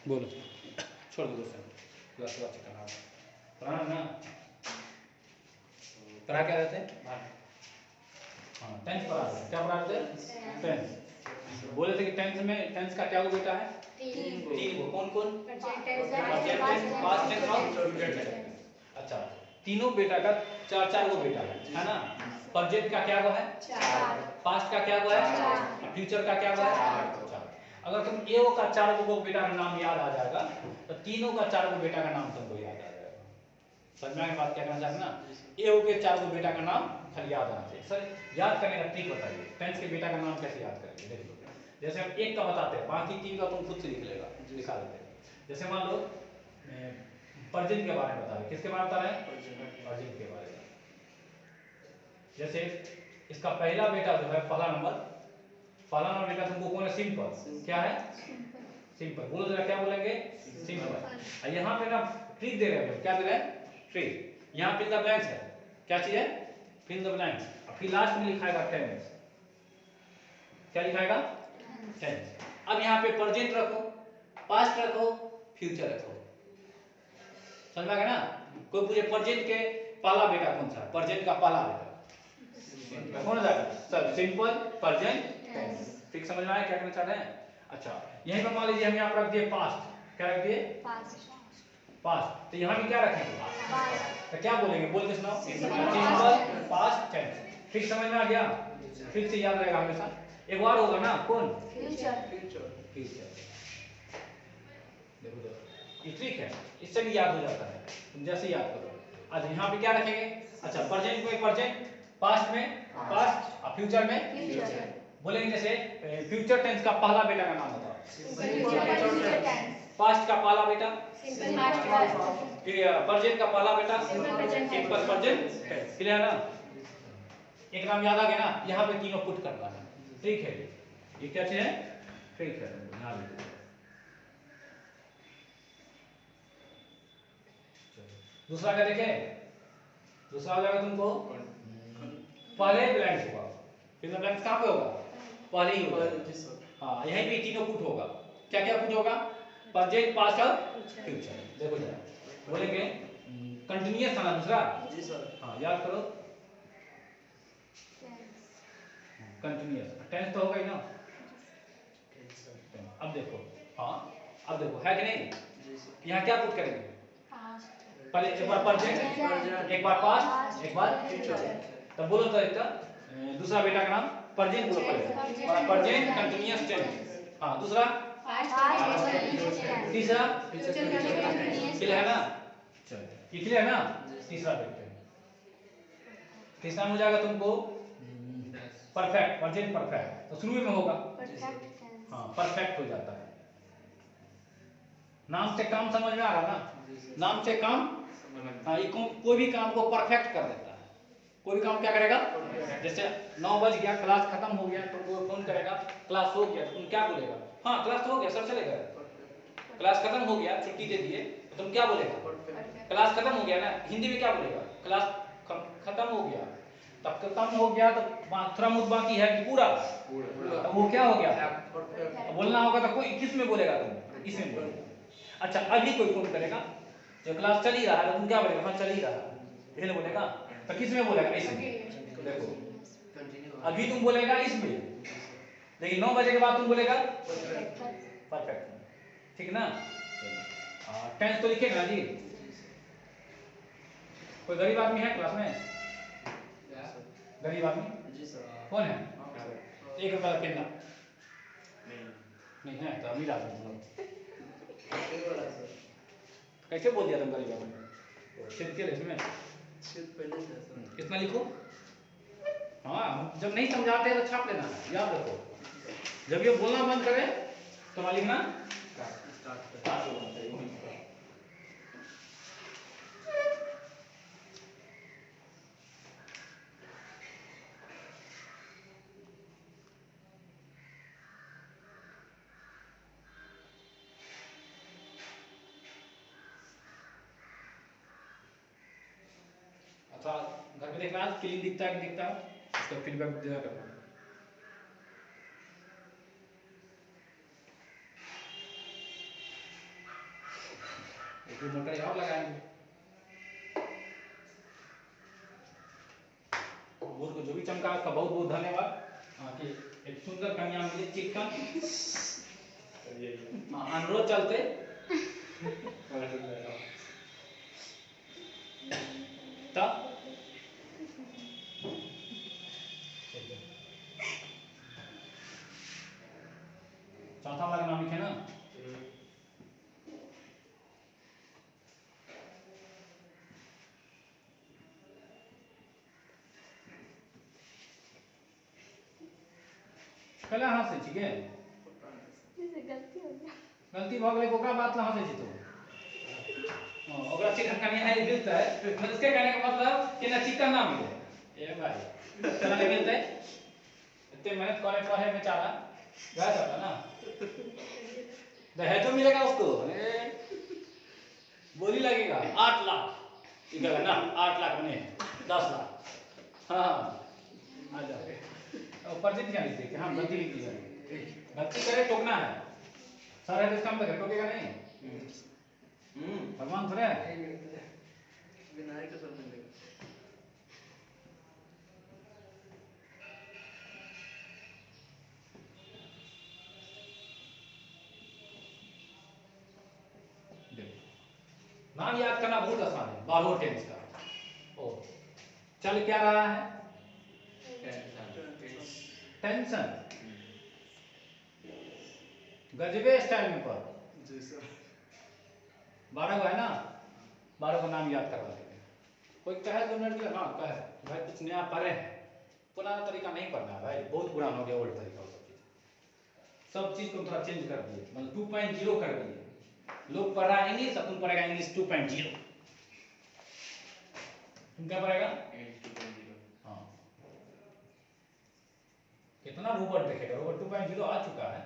बोलो, छोड़ दो दोस्तों, क्लास को अच्छा करना पढ़ाना ना, पढ़ा क्या रहते हैं? हाँ, टेंस पढ़ा रहे हैं। क्या पढ़ा रहे थे? टेंस। बोले थे कि टेंस का क्या बेटा है? तीन को। कौन कौन? पास्ट टेंस और फ्यूचर टेंस। अच्छा, तीनों बेटा का चार को बेटा है ना? प्रेजेंट का क्या है? पास्ट का क्या है? फ्यूचर का क्या है? अगर तुम एओ का 4 को बेटा का नाम याद आ जाएगा तो तीनों का 4 को बेटा का नाम तुमको याद आ जाएगा। समझ में बात क्या करना चाहते ना? एओ के 4 को बेटा का नाम खाली याद आना चाहिए। सर याद करने का ट्रिक बताइए, टेंस के बेटा का नाम कैसे याद करेंगे? देख लो, जैसे हम एक का बताते हैं, बाकी तीन का तुम खुद से लिख लेगा, लिखा लेते हैं। जैसे मान लो प्रेजेंट के बारे में बता रहे, किसके बारे में बता रहे हैं? प्रेजेंट के बारे में। जैसे इसका पहला बेटा जो है, पहला नंबर बेटा तुमको कौन है? सिंपल। क्या है? सिंपल। बोलो जरा, क्या बोलेंगे? सिंपल। यहाँ पे ना ट्रिक दे रहे हैं, क्या दे रहे हैं? ट्रिक। यहाँ फिल द ब्लैंक्स है, क्या चीज है? Fill the blanks. और फिर लास्ट में लिखाएगा टेंस। क्या लिखाएगा? टेंस। अब यहाँ पे प्रेजेंट रखो, पास्ट रखो, फ्यूचर रखो। समझ में आ गया ना? कोई पूछे प्रेजेंट के पहला बेटा कौन सा है? प्रेजेंट का पहला बेटा कौन सा है? सब सिंपल, प्रेजेंट, टेंस। ठीक, समझ में आया क्या कहना चाह रहे हैं? अच्छा, यहीं पर मान लीजिए हम यहाँ पर रख दिए पास्ट। क्या रख दिए? पास्ट। तो यहाँ भी क्या रखेंगे? तो क्या बोलेंगे? बोल के सुनाओ। Simple, past, tense. ठीक, समझ में आ गया? फिर से याद रहेगा हमेशा। एक बार होगा ना, कौन? फ्यूचर। देखो ये ट्रिक है, इससे भी याद हो जाता है, तुम जैसे याद करो। अच्छा, यहाँ पे क्या रखेंगे? अच्छा, प्रेजेंट में प्रेजेंट, पास्ट में पास्ट और फ्यूचर में फ्यूचर। बोलेंगे जैसे फ्यूचर टेंस का पहला बेटा का नाम बताओ। पास्ट का पहला बेटा, फिर प्रेजेंट का पहला बेटा सिंपल प्रेजेंट टेंस। क्लियर ना? एक नाम याद आ गया ना? यहाँ पे तीनों पुट करना है। ठीक है, ये क्या चीज है? ठीक है, यहाँ लिखो। दूसरा क्या देखे? दूसरा हो जाएगा तुमको पहले ब्लैंक्स होगा। फिर ब्लैंक्स कहाँ पे होगा? पहले ही होगा। हाँ, यहीं पे तीनों पुट होगा। क्या क्या पुट होगा? प्रेजेंट, पास्ट और फ्यूचर। देखो जरा, बोलेंगे कंटिन्यूअस था ना दूसरा? जी सर। हाँ, याद करो, कंटिन्यूअस। टेंस तो होगा ही ना? अब देखो, हाँ अब देखो है कि नहीं? यहाँ क्या पुट करेंगे? पहले एक बार प्रेजेंट, एक बार पास्ट, एक बार फ्यूचर। तब बोलो तो इसका दूसरा बेटा का नाम प्रेजेंट बोलो पहले। Present continuous tense. हाँ, दूसरा तीसरा क्लियर है ना? चलो, ये क्लियर है ना? तीसरा देखते हैं। तीसरा हो जाएगा तुमको परफेक्ट, प्रेजेंट परफेक्ट। तो शुरू में होगा, हाँ परफेक्ट हो जाता है। नाम से काम समझ में आ रहा ना? नाम से काम, हाँ, ये कोई भी काम को परफेक्ट कर देता है। कोई भी काम क्या करेगा? जैसे 9 बज गया, क्लास खत्म हो गया, तुमको फोन करेगा क्लास हो गया, तो तुम क्या बोलेगा? हाँ क्लास हो गया सर, चलेगा। क्लास खत्म हो गया, छुट्टी दे दिए, तो तुम क्या बोलेगा? क्लास खत्म हो गया ना? हिंदी में क्या बोलेगा? क्लास खत्म हो गया। तब खत्म हो गया तो थोड़ा बहुत बाकी है कि पूरा? तो वो क्या हो गया? बोलना होगा तो कोई किस में बोलेगा? तुम इसमें बोलेगा। अच्छा, अभी कोई फोन करेगा, जो क्लास चल ही रहा है, तो तुम क्या बोलेगा? हाँ चल ही रहा है, यही बोलेगा। तो किस में बोलेगा? इसमें। देखो, अभी तुम बोलेगा इसमें, लेकिन 9 बजे के बाद तुम बोलेगा परफेक्ट। ठीक ना? टेंस तो लिखेगा ना जी? कोई गरीब आदमी है क्लास में? गरीब आदमी जी सर। कौन है? 1 रुपया पेन नहीं है तो अमीर आदमी। कैसे बोल दिया तुम गरीब आदमी? छेद के इसमें कितना लिखो? हाँ, जब नहीं समझाते तो छाप लेना है, याद रखो। जब ये बोलना बंद करे तो वहां लिखना स्टार्ट होना चाहिए। अच्छा, घर पे देखना क्लीन दिखता है कि दिखता है, इसका फीडबैक दिया करना। तो मोटर यहाँ लगाएंगे। बोर्ड को जो भी चमका उसका बहुत बहुत धन्यवाद। कि एक सुंदर कन्या मिली चिकन। अनुरोध चलते तब चौथा वाला नाम लिखे ना। पहले हंसे छी के गलती भ गेलै ओकरा बात ला हंसे छी तो ओकरा चिकन कन्या नहीं मिलता है मतलब इसके कहने का मतलब कि ना चिकन ना मिले ए भाई चला नहीं मिलता है इतने मेहनत करे पढ़े बेचारा गया जाता ना दहेज तो मिलेगा उसको बोली लगेगा 8 लाख इधर ना 8 लाख नहीं 10 लाख हाँ आ जाओ ऊपर से क्या लिखते कि हाँ गलती लिख दी है गलती करे टोकना है सारा इसका मतलब टोकेगा नहीं भगवान थोड़े विनायक सब मिलेगा नाम याद करना बहुत आसान है 12 टेंस का। ओ चल क्या रहा है टेंशन गजबे स्टाइल में पर 12 को है ना 12 को नाम याद करवा देंगे। कोई कहे तो मिनट हाँ कहे भाई कुछ नया पढ़े हैं पुराना तरीका नहीं पढ़ना है भाई बहुत पुराना हो गया ओल्ड तरीका सब चीज को थोड़ा चेंज कर दिए मतलब 2.0 कर दिए लोग पढ़ रहा है इंग्लिश तुम पढ़ेगा इंग्लिश 2.0 तुम क्या पढ़ेगा 2.0 हाँ कितना रोबोट देखेगा रोबोट 2.0 आ चुका है।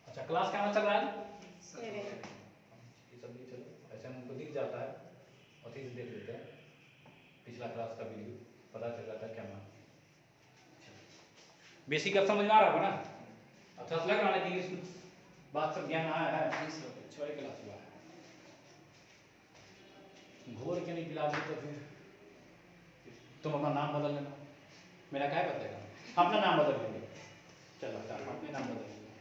अच्छा क्लास क्या चल रहा है ये सब नहीं चलो ऐसे हमको दिख जाता है और देख लेते हैं पिछला क्लास का वीडियो पता चल जाता है क्या नाम बेसिक अब समझ में आ रहा होगा ना अच्छा लग रहा है कि इंग्लिश बात सब ज्ञान आया है 6 क्लास हुआ है घोर के नहीं पिला दी तो फिर तुम अपना नाम बदल लेना मेरा क्या बदलेगा अपना नाम बदल लेंगे चलो अपने नाम बदल लेंगे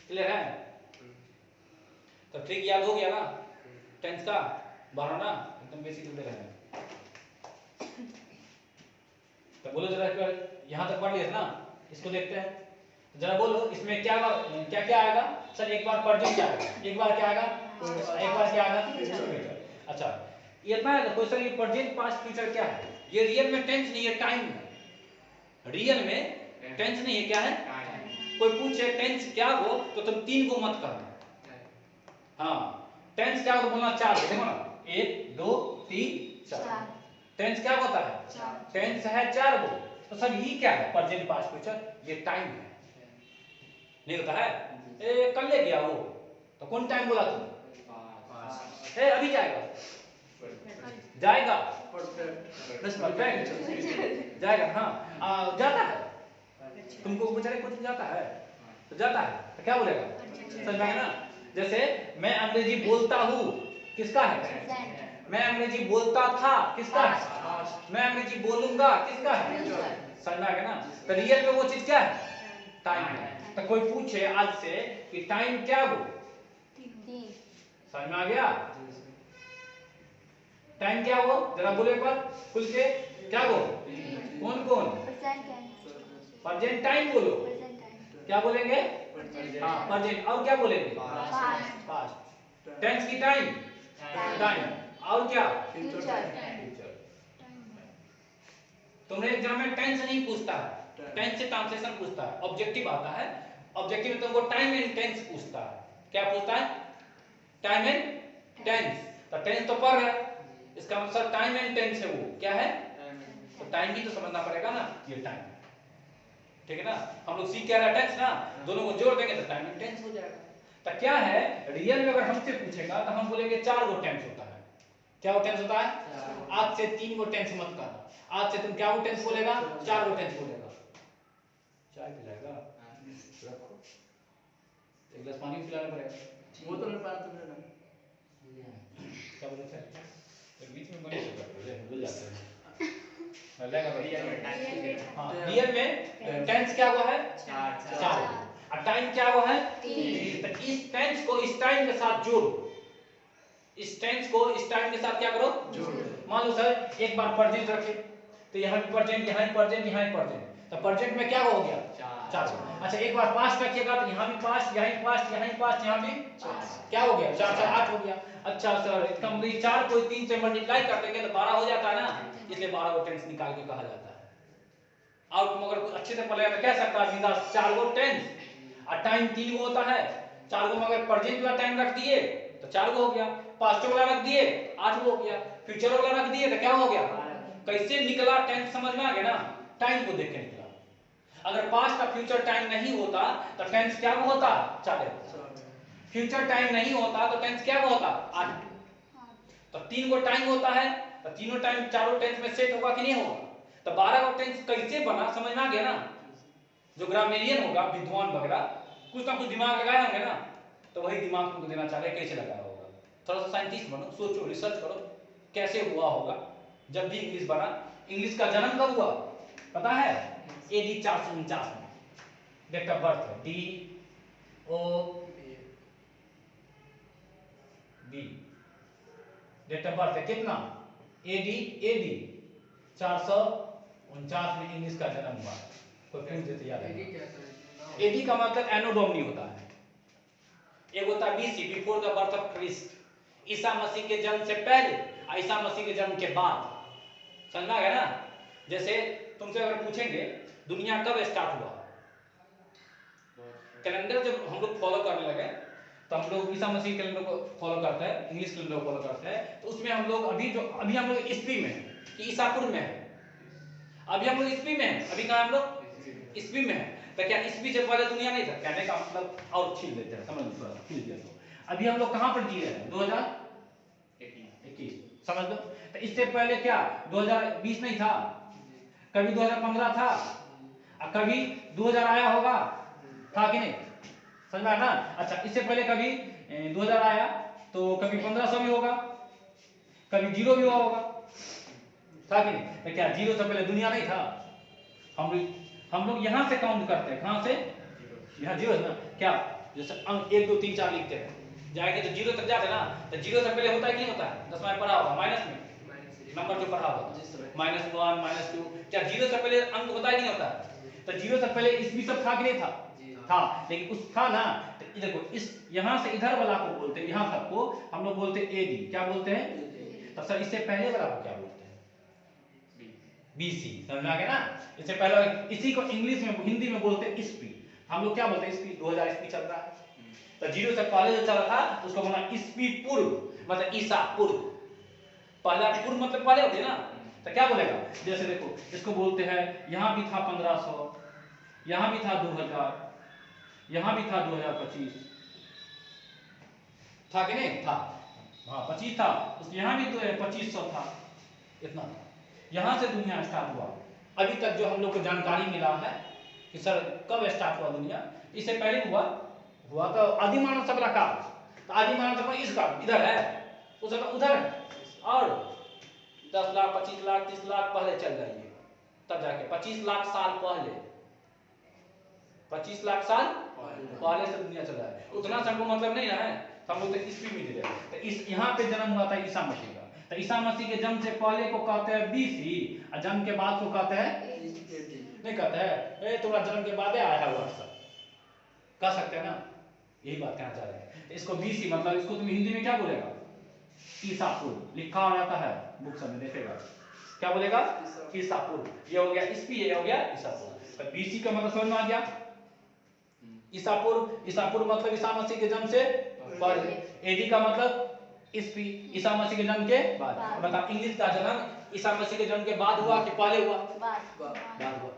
क्लियर है तो ट्रिक याद हो गया ना टेंस का 12 ना एकदम बेसिक दे रहे हैं तो बोलो जरा यहाँ तक पढ़ लिया ना इसको देखते हैं जरा बोलो इसमें क्या क्या क्या आएगा सर एक बार प्रेजेंट क्या आएगा एक बार क्या आएगा एक बार क्या आएगा अच्छा ये इतना है क्वेश्चन ये प्रेजेंट पास्ट फ्यूचर क्या है ये रियल में टेंस नहीं है टाइम है रियल में टेंस नहीं है क्या है कोई पूछे टेंस क्या हो तो तुम 3 को मत करना हाँ टेंस क्या हो बोलना 4 देखो ना 1 2 3 4 टेंस क्या होता है टेंस है 4 को तो सर ये क्या है प्रेजेंट पास्ट फ्यूचर ये टाइम है नहीं होता है ए कल ले गया वो तो कौन टाइम बोला तुम ए अभी जाएगा जाएगा परफेक्ट जाएगा हाँ जाता है तुमको बेचारे कुछ जाता है तो जाता है तो क्या बोलेगा समझ में ना जैसे मैं अंग्रेजी बोलता हूँ किसका है मैं अंग्रेजी बोलता था किसका है मैं अंग्रेजी बोलूंगा किसका है समझ में आ गया ना तो रियल में वो चीज क्या है टाइम है तो कोई पूछे आज से कि टाइम क्या हो समझ में आ गया टाइम क्या हो जरा बोलो एक बार खुल के क्या हो कौन कौन प्रेजेंट टाइम बोलो क्या बोलेंगे हाँ प्रेजेंट और क्या बोलेंगे पास्ट टेंस की टाइम टाइम और क्या फ्यूचर तुम्हें एग्जाम में टेंस नहीं पूछता है टेंस से ट्रांसलेशन पूछता है ऑब्जेक्टिव आता है ऑब्जेक्टिव में तुमको टाइम एंड टेंस पूछता है क्या पूछता है टाइम एंड टेंस तो टेंस तो पढ़ रहा है इसका मतलब टाइम एंड टेंस है वो क्या है तो टाइम भी तो समझना पड़ेगा ना ये टाइम ठीक है ना हम लोग सीख क्या रहा टेंस ना दोनों को जोड़ देंगे तो टाइम एंड टेंस हो जाएगा तो क्या है रियल में अगर हमसे पूछेगा तो हम बोलेंगे 4 गो टेंस होता है क्या वो टेंस होता है आज से 3 गो टेंस मत करना आज से तुम क्या वो टेंस बोलेगा 4 गो टेंस बोलेगा चाय पिलाएगा एक गिलास पानी पिलाना पड़ेगा। वो तो मैं पास तुमने ना क्या बोले थे? एक बीच में बने भूल जाते हैं। लगेगा भैया हाँ रियल में टेंस क्या हुआ है? 4 और टाइम क्या हुआ है? 3। तो इस टेंस को इस टाइम के साथ जोड़ो। इस टेंस को इस टाइम के साथ क्या करो? जोड़ो। मान लो सर एक बार प्रेजेंट रखे तो यहाँ भी प्रेजेंट, यहाँ भी प्रेजेंट, यहाँ भी प्रेजेंट, तो प्रेजेंट में क्या हो गया? 4। अच्छा एक बार पास्ट रखिएगा तो यहाँ भी पास्ट, यहाँ भी पास्ट, यहाँ भी पास्ट, यहाँ भी क्या हो गया? 4 4 8 हो गया। अच्छा सर इसका मतलब 4 को 3 से मल्टीप्लाई कर देंगे तो 12 हो जाता है ना, इसलिए 12 को टेंस निकाल के कहा जाता है। और तुम अगर कुछ अच्छे से पढ़ेगा तो कह सकता है बिंदास 4 को टेंस और टाइम 3 को होता है। 4 को मगर प्रेजेंट वाला टाइम रख दिए तो 4 को हो गया, पास्ट वाला रख दिए 8 को हो गया, फ्यूचर वाला रख दिए तो क्या हो गया? कैसे निकला टेंस समझ में आ गया ना? टाइम को देख के निकला। अगर पास्ट और फ्यूचर टाइम नहीं होता तो टेंस क्या होता? 4। फ्यूचर टाइम नहीं होता तो टेंस क्या होता? 8। तो 3 को टाइम होता है तो तीनों टाइम चारों टेंस में सेट होगा कि नहीं होगा? तो 12 का टेंस कैसे बना समझ में आ गया ना? जो ग्रामेरियन होगा विद्वान वगैरह कुछ ना कुछ दिमाग लगाए होंगे ना, तो वही दिमाग तुमको देना चाह रहे कैसे लगाया होगा। थोड़ा सा साइंटिस्ट बनो, सोचो, रिसर्च करो कैसे हुआ होगा जब भी इंग्लिश बना। इंग्लिश का जन्म कब हुआ पता है? AD 449 में। डेट ऑफ बर्थ है DOB। डेट ऑफ बर्थ है कितना? AD 449 में इंग्लिश का जन्म हुआ। कोई पूछ देते याद है? AD का मतलब एनो डोमिनी होता है। एक होता है BC, before the birth of Christ, ईसा मसीह के जन्म से पहले और ईसा मसीह के जन्म के बाद। समझा गया ना? जैसे तुमसे अगर पूछेंगे दुनिया कब स्टार्ट हुआ, कैलेंडर जब हम लोग फॉलो करने लगे तो हम लोग ईसा मसीह कैलेंडर को फॉलो करते हैं, इंग्लिश कैलेंडर को फॉलो करते हैं, तो उसमें हम लोग अभी हम लोग ईस्वी में है कि ईसापुर में है? अभी हम लोग ईस्वी में है। अभी कहाँ हम लोग? ईस्वी में है। तो क्या ईस्वी से पहले दुनिया नहीं था? कहने का मतलब और छीन लेते हैं, समझ लो खींच दिया। तो अभी हम लोग कहाँ पर जी रहे हैं? 2021 समझ लो। तो इससे पहले क्या 2020 नहीं था? कभी 2015 था और कभी 2000 आया होगा, था कि नहीं? समझ में आया ना? अच्छा इससे पहले कभी 2000 आया तो कभी 1500 भी होगा, कभी 0 भी हुआ होगा, था कि नहीं? तो क्या 0 से पहले दुनिया नहीं था? हम लोग यहाँ से काउंट करते हैं, कहाँ से? यहाँ 0 है ना? क्या जैसे अंक 1 2 3 4 लिखते हैं, जाएंगे तो 0 तक जाते ना, तो 0 से पहले होता है कि नहीं होता है? 10 में पढ़ा होगा माइनस में नंबर जो पढ़ा होगा -1 -2, क्या 0 से पहले अंक होता है कि नहीं होता है? तो 0 से पहले ईस्वी सब था कि नहीं था? था। लेकिन उस था ना, तो देखो इस यहाँ से इधर वाला को बोलते हैं, यहाँ तक को हम लोग बोलते हैं AD। क्या बोलते हैं? तो सर इससे पहले वाला को क्या बोलते हैं? BC। समझ आ गया ना? इससे पहले इसी को इंग्लिश में हिंदी में बोलते हैं ईस्वी। हम लोग क्या बोलते हैं? ईस्वी 2000 ईस्वी चल रहा है। तो 0 से पहले जो चल रहा था उसको बोला ईस्वी पूर्व, मतलब ईसा पूर्व। पहला पूर्व मतलब पहले होते ना, तो क्या बोलेगा? जैसे देखो इसको बोलते हैं यहाँ भी था 1500, यहाँ भी था 2000, यहाँ भी था 2025, था कि नहीं था? हाँ 25 था, यहाँ भी तो 2500 था, इतना था। यहाँ से दुनिया स्टार्ट हुआ। अभी तक जो हम लोग को जानकारी मिला है कि सर कब स्टार्ट हुआ दुनिया, इससे पहले हुआ तो आदि मानव सभ्यता काल। तो आदि मानव सभ्यता इसका इधर है, उस समय उधर है, और 10 लाख 25 लाख 30 लाख पहले चल जाइए, तब जाके 25 लाख साल पहले, 25 लाख साल पहले से दुनिया चल रहा है। उतना से हमको मतलब नहीं है, हम लोग तो ईस्वी में दे। तो इस यहाँ पे जन्म हुआ था ईसा मसीह का। तो ईसा मसीह के जन्म से पहले को कहते हैं BC और जन्म के बाद को कहते हैं नहीं कहते हैं तुम्हारा जन्म के बाद आया है हुआ सब, कह सकते हैं ना? यही बात कहना चाह रहे हैं। तो इसको BC मतलब इसको तुम हिंदी में क्या बोलेगा? ईसापुर लिखा हो जाता है बुक सब में, देखेगा क्या बोलेगा? ईसापुर। ये हो गया ईस्वी, ये हो गया ईसापुर। तो BC का मतलब समझ में आ गया? ईसापुर मतलब ईसा मसीह के जन्म से पहले। AD का मतलब ईस्वी, ईसा मसीह के जन्म के बाद। मतलब इंग्लिश का जन्म ईसा मसीह के जन्म के बाद हुआ कि पहले हुआ? बाद हुआ,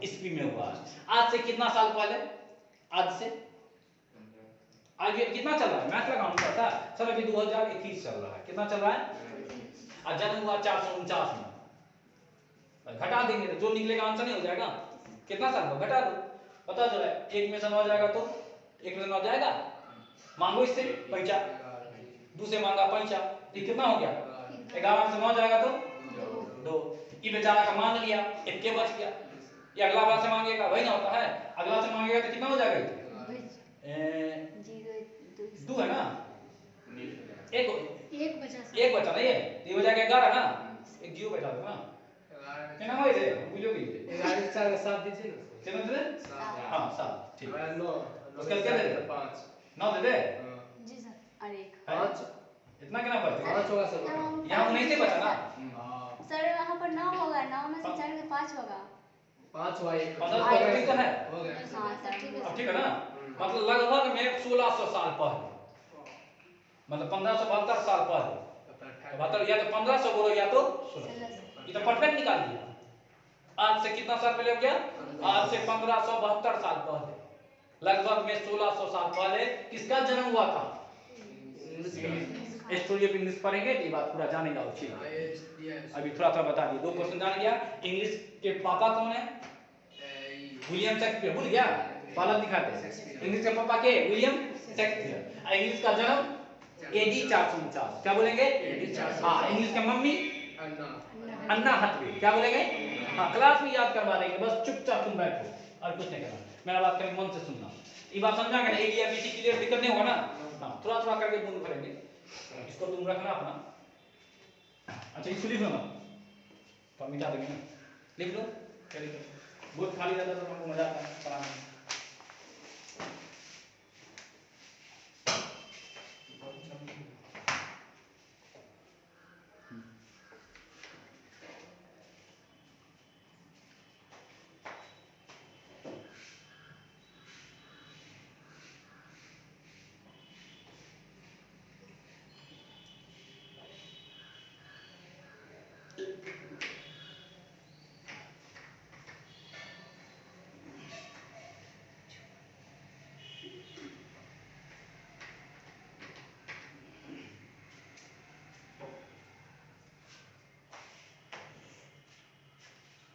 ईस्वी में हुआ। आज से कितना साल पहले? आज से आगे कितना चल रहा है? मैथ लगाऊं पता सर, अभी 2021 चल रहा है। कितना चल रहा है? और जन्म हुआ 449 में। घटा देंगे तो जो निकलेगा आंसर नहीं हो जाएगा? कितना साल हुआ घटा दो, पता चला 1 में से 9 जाएगा तो 1 में से 9 जाएगा, मांगो इससे पैंचा, दूसरे मांगा पैंचा, ये कितना हो गया? 11 से 9 जाएगा तो 2। ये बेचारा का मान लिया, एक के बच गया। ये अगला बार से मांगेगा, वही ना होता है, अगला से मांगेगा तो कितना हो जाएगा? 2 है ना, एक बचा ना, ये हो जाएगा 11 ना, एक 0 बचा दो ना, कितना हो इसे बुझोगे? 11 के 4 का 7 दीजिए ना। कितना दे? हाँ 7, ठीक। 9 उसका क्या दे? 5 9 दे दे जी सर। अरे 5 इतना कितना बचता? 5 होगा सर। यहाँ 19 से बचा ना। सर वहाँ पर 9 होगा, 9 में से 4 के 5 होगा। 5 हुआ, 1 15 तो ठीक तो है। हो गया। हाँ सर ठीक है। अब ठीक है ना, मतलब लगभग में 1600 साल पहले, मतलब 1572 साल पहले, 72 या तो 1500 बोलो या तो 1600, ये तो परफेक्ट निकाल दिया। आज से कितना साल पहले हो गया? आज से 1572 साल पहले, लगभग में 1600 साल पहले किसका जन्म हुआ था? स्टोरी ऑफ इंग्लिश पढ़ेंगे तो ये बात पूरा जानेगा उसी। अभी थोड़ा थोड़ा बता दिए, 2 क्वेश्चन जान गया। इंग्लिश के पापा कौन है? विलियम शेक्सपियर, भूल गया? पालन दिखाते। इंग्लिश के पापा के विलियम शेक्सपियर। इंग्लिश का जन्म AD 449, क्या बोलेंगे? हाँ। इंग्लिश के मम्मी अन्ना हथवे, क्या बोलेंगे? हाँ, क्लास में याद करवा देंगे, बस चुपचाप तुम बैठो और कुछ नहीं करना, मेरा बात करके मन से सुनना। ये बात समझा कि AD या BC क्लियर, दिक्कत नहीं होगा ना? हाँ, थोड़ा थोड़ा करके बूंद भरेंगे, इसको तुम रखना अपना। अच्छा इसको लिख लो ना, तो मिटा देंगे ना, लिख लो। क्या लिखो? बहुत खाली रहता तो हमको मजा आता है पढ़ाने में।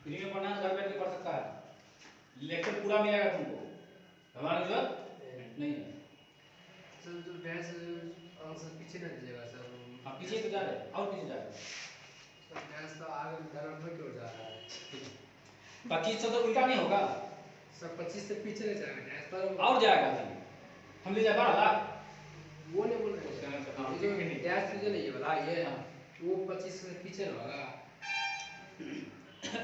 फ्री में पढ़ना घर बैठ के पढ़ सकता है, लेक्चर पूरा मिलेगा तुमको, घबराने की जरूरत नहीं है। सर जो डैश आंसर पीछे ना दीजिएगा सर। हाँ पीछे तो जा रहे हैं, और पीछे जा रहे हैं। सर डैश तो आगे नंबर की ओर जा रहा है। 25 से तो उल्टा नहीं होगा सर 25 से पीछे नहीं जाएगा डैश पर, और जाएगा जी। हम ले जाए 12 लाख, वो नहीं बोल रहे हैं। ये जो डैश जो नहीं ये वाला ये वो 25 से पीछे ना होगा।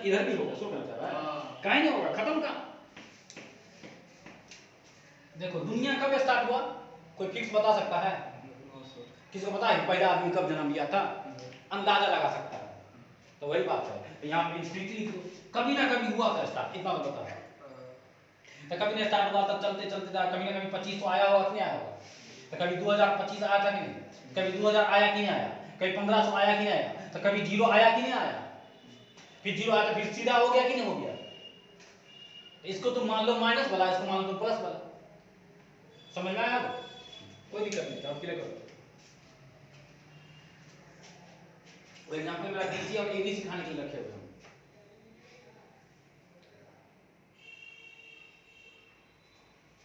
इधर भी होगा, सो क्या है? हाँ। कहीं नहीं होगा, खत्म का। देखो दुनिया कब स्टार्ट हुआ, कोई फिक्स बता सकता है? किसको पता है पहला आदमी कब जन्म लिया था? अंदाजा लगा सकता है। तो वही बात है, यहाँ पे इंस्टिंक्टली कभी ना कभी हुआ था स्टार्ट, इतना तो पता है। तो कभी ना स्टार्ट हुआ, तब चलते चलते जा कभी ना कभी 2500 आया होगा कि नहीं आया होगा? तो कभी 2025 आया था कि नहीं? कभी 2000 आया कि नहीं आया? कभी 1500 आया कि नहीं आया? तो कभी 0 आया कि नहीं आया? फिर 0 आया तो फिर सीधा हो गया कि नहीं हो गया? इसको तुम मान लो माइनस वाला, इसको मान लो प्लस वाला। समझ में आया? कोई दिक्कत नहीं, आप क्लियर करो। वो एग्जांपल मेरा BC और AD सिखाने के लिए रखे हुए हैं।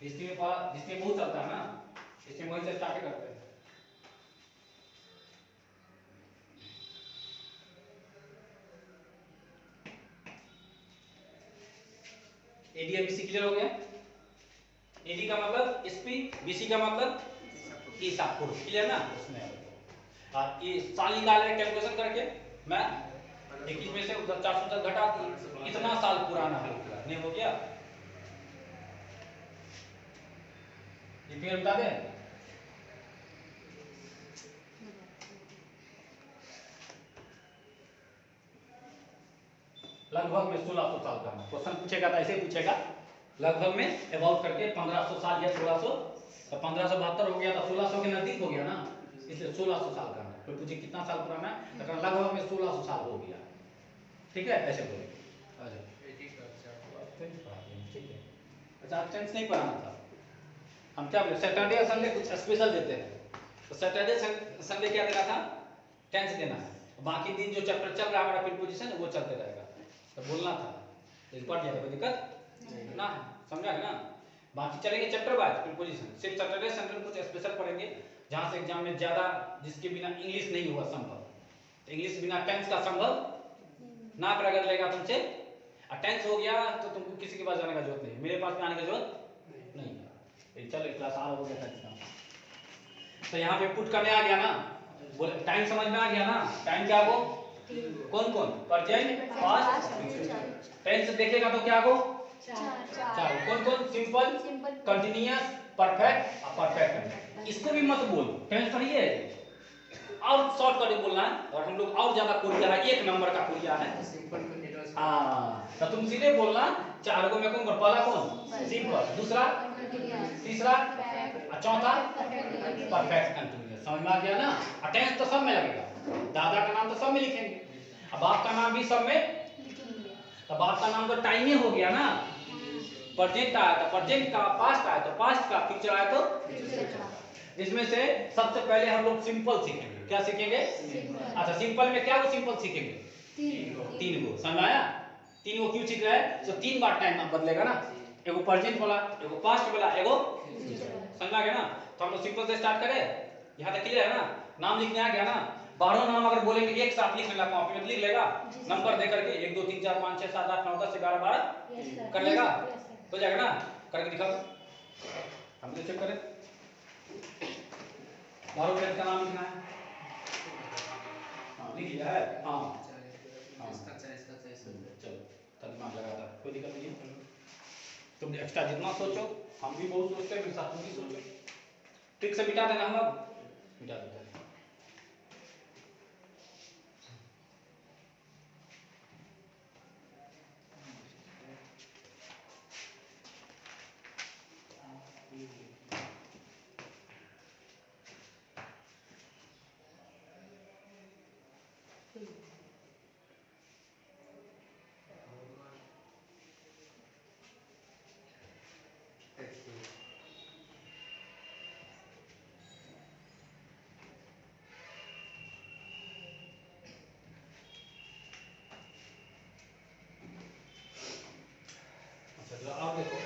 हिस्ट्री में बहुत चलता है ना, हिस्ट्री में वही से स्टार्ट करते हैं। AD और BC क्लियर हो गया? AD का मतलब SP, BC का मतलब ईसा पूर्व, क्लियर ना? उसमें और ये साल निकाले कैलकुलेशन करके मैं 21 में से 410 घटा दी, इतना साल पुराना हो गया, नहीं हो गया? ये फिर बता दें, लगभग में 1600 साल का क्वेश्चन पूछेगा तो ऐसे पूछेगा, लगभग में अबाउट करके 1500 साल या 1600, तो 1572 हो गया तो 1600 के नजदीक हो गया ना, इसलिए 1600 साल का। कोई पूछे कितना साल पुराना है, तो लगभग में 1600 साल हो गया, ठीक है? ऐसे बोले। ठीक है, अच्छा आप टेंस नहीं पढ़ाना था, हम क्या बोले सैटरडे और संडे कुछ स्पेशल देते हैं, तो सैटरडे संडे क्या देना था? टेंस देना है, बाकी दिन जो चैप्टर चल रहा है हमारा प्रीपोजिशन वो चलते रहेगा, तो बोलना था, तो पढ़ लिया, कोई दिक्कत ना है, समझा है ना? बाकी चलेंगे चैप्टर वाइज प्रीपोजिशन। सिर्फ सैटरडे संडे कुछ स्पेशल पढ़ेंगे जहां से एग्जाम में ज्यादा, जिसके बिना इंग्लिश नहीं हुआ संभव। तो इंग्लिश बिना टेंस का संभव ना प्रगत लेगा तुमसे। और टेंस हो गया तो तुमको किसी के पास जाने का जरूरत नहीं, मेरे पास में आने का जरूरत नहीं है। चलो क्लास आर हो गया था। तो यहाँ पे पुट करने आ गया ना, बोले टाइम समझ में आ गया ना। टाइम क्या हो, कौन कौन, प्रेजेंट पास्ट टेंस देखेगा तो क्या हो, चार। कौन कौन, सिंपल, कंटिन्यूअस, परफेक्ट और परफेक्ट। इसको भी मत बोल, टेंस तो नहीं है, और शॉर्टकट बोलना है। और हम लोग और ज्यादा कोरिया है, 1 नंबर का कोरिया है। Simple continuous. हाँ तो तुम सीधे बोलना, चार को मैं कौन, पहला कौन, सिंपल, दूसरा, तीसरा और चौथा परफेक्ट कंटीन्यूअस। समझ में आ गया ना। और टेंस तो सब में लगेगा, दादा का नाम तो सब में लिखेंगे, अब बाप का नाम भी सब में। तो बाप का नाम तो टाइम ही हो गया ना। प्रेजेंट आया तो प्रेजेंट का, पास्ट आया तो पास्ट का, फ्यूचर आया तो। इसमें से सबसे पहले हम लोग सिंपल सीखेंगे। क्या सीखेंगे, अच्छा सिंपल में क्या वो सिंपल सीखेंगे, 3 गो। समझ आया, 3 गो क्यों सीख रहे हैं, तो 3 बार टाइम बदलेगा ना, एगो प्रेजेंट वाला, एगो पास्ट वाला, एगो समझ आ गया ना। तो हम लोग सिंपल से स्टार्ट करें। यहाँ तक क्लियर है ना, नाम लिखने आ गया ना। 12 नाम अगर बोलेंगे एक साथ लिख लेगा, कॉपी में लिख लेगा, नंबर दे करके 1 2 3 4 5 6 7 8 9 10 11 12 कर लेगा, हो जाएगा ना। करके दिखा दो, हम चेक करें। 12 फ्रेंड का नाम लिखना है, हाँ लिख लिया है, हाँ चलो तब दिमाग लगा था, कोई दिक्कत नहीं है। तुम एक्स्ट्रा जितना सोचो, हम भी बहुत सोचते हैं, मेरे साथ तुम भी सोचो। ट्रिक से मिटा देना, हम अब मिटा देते हैं। आप देखो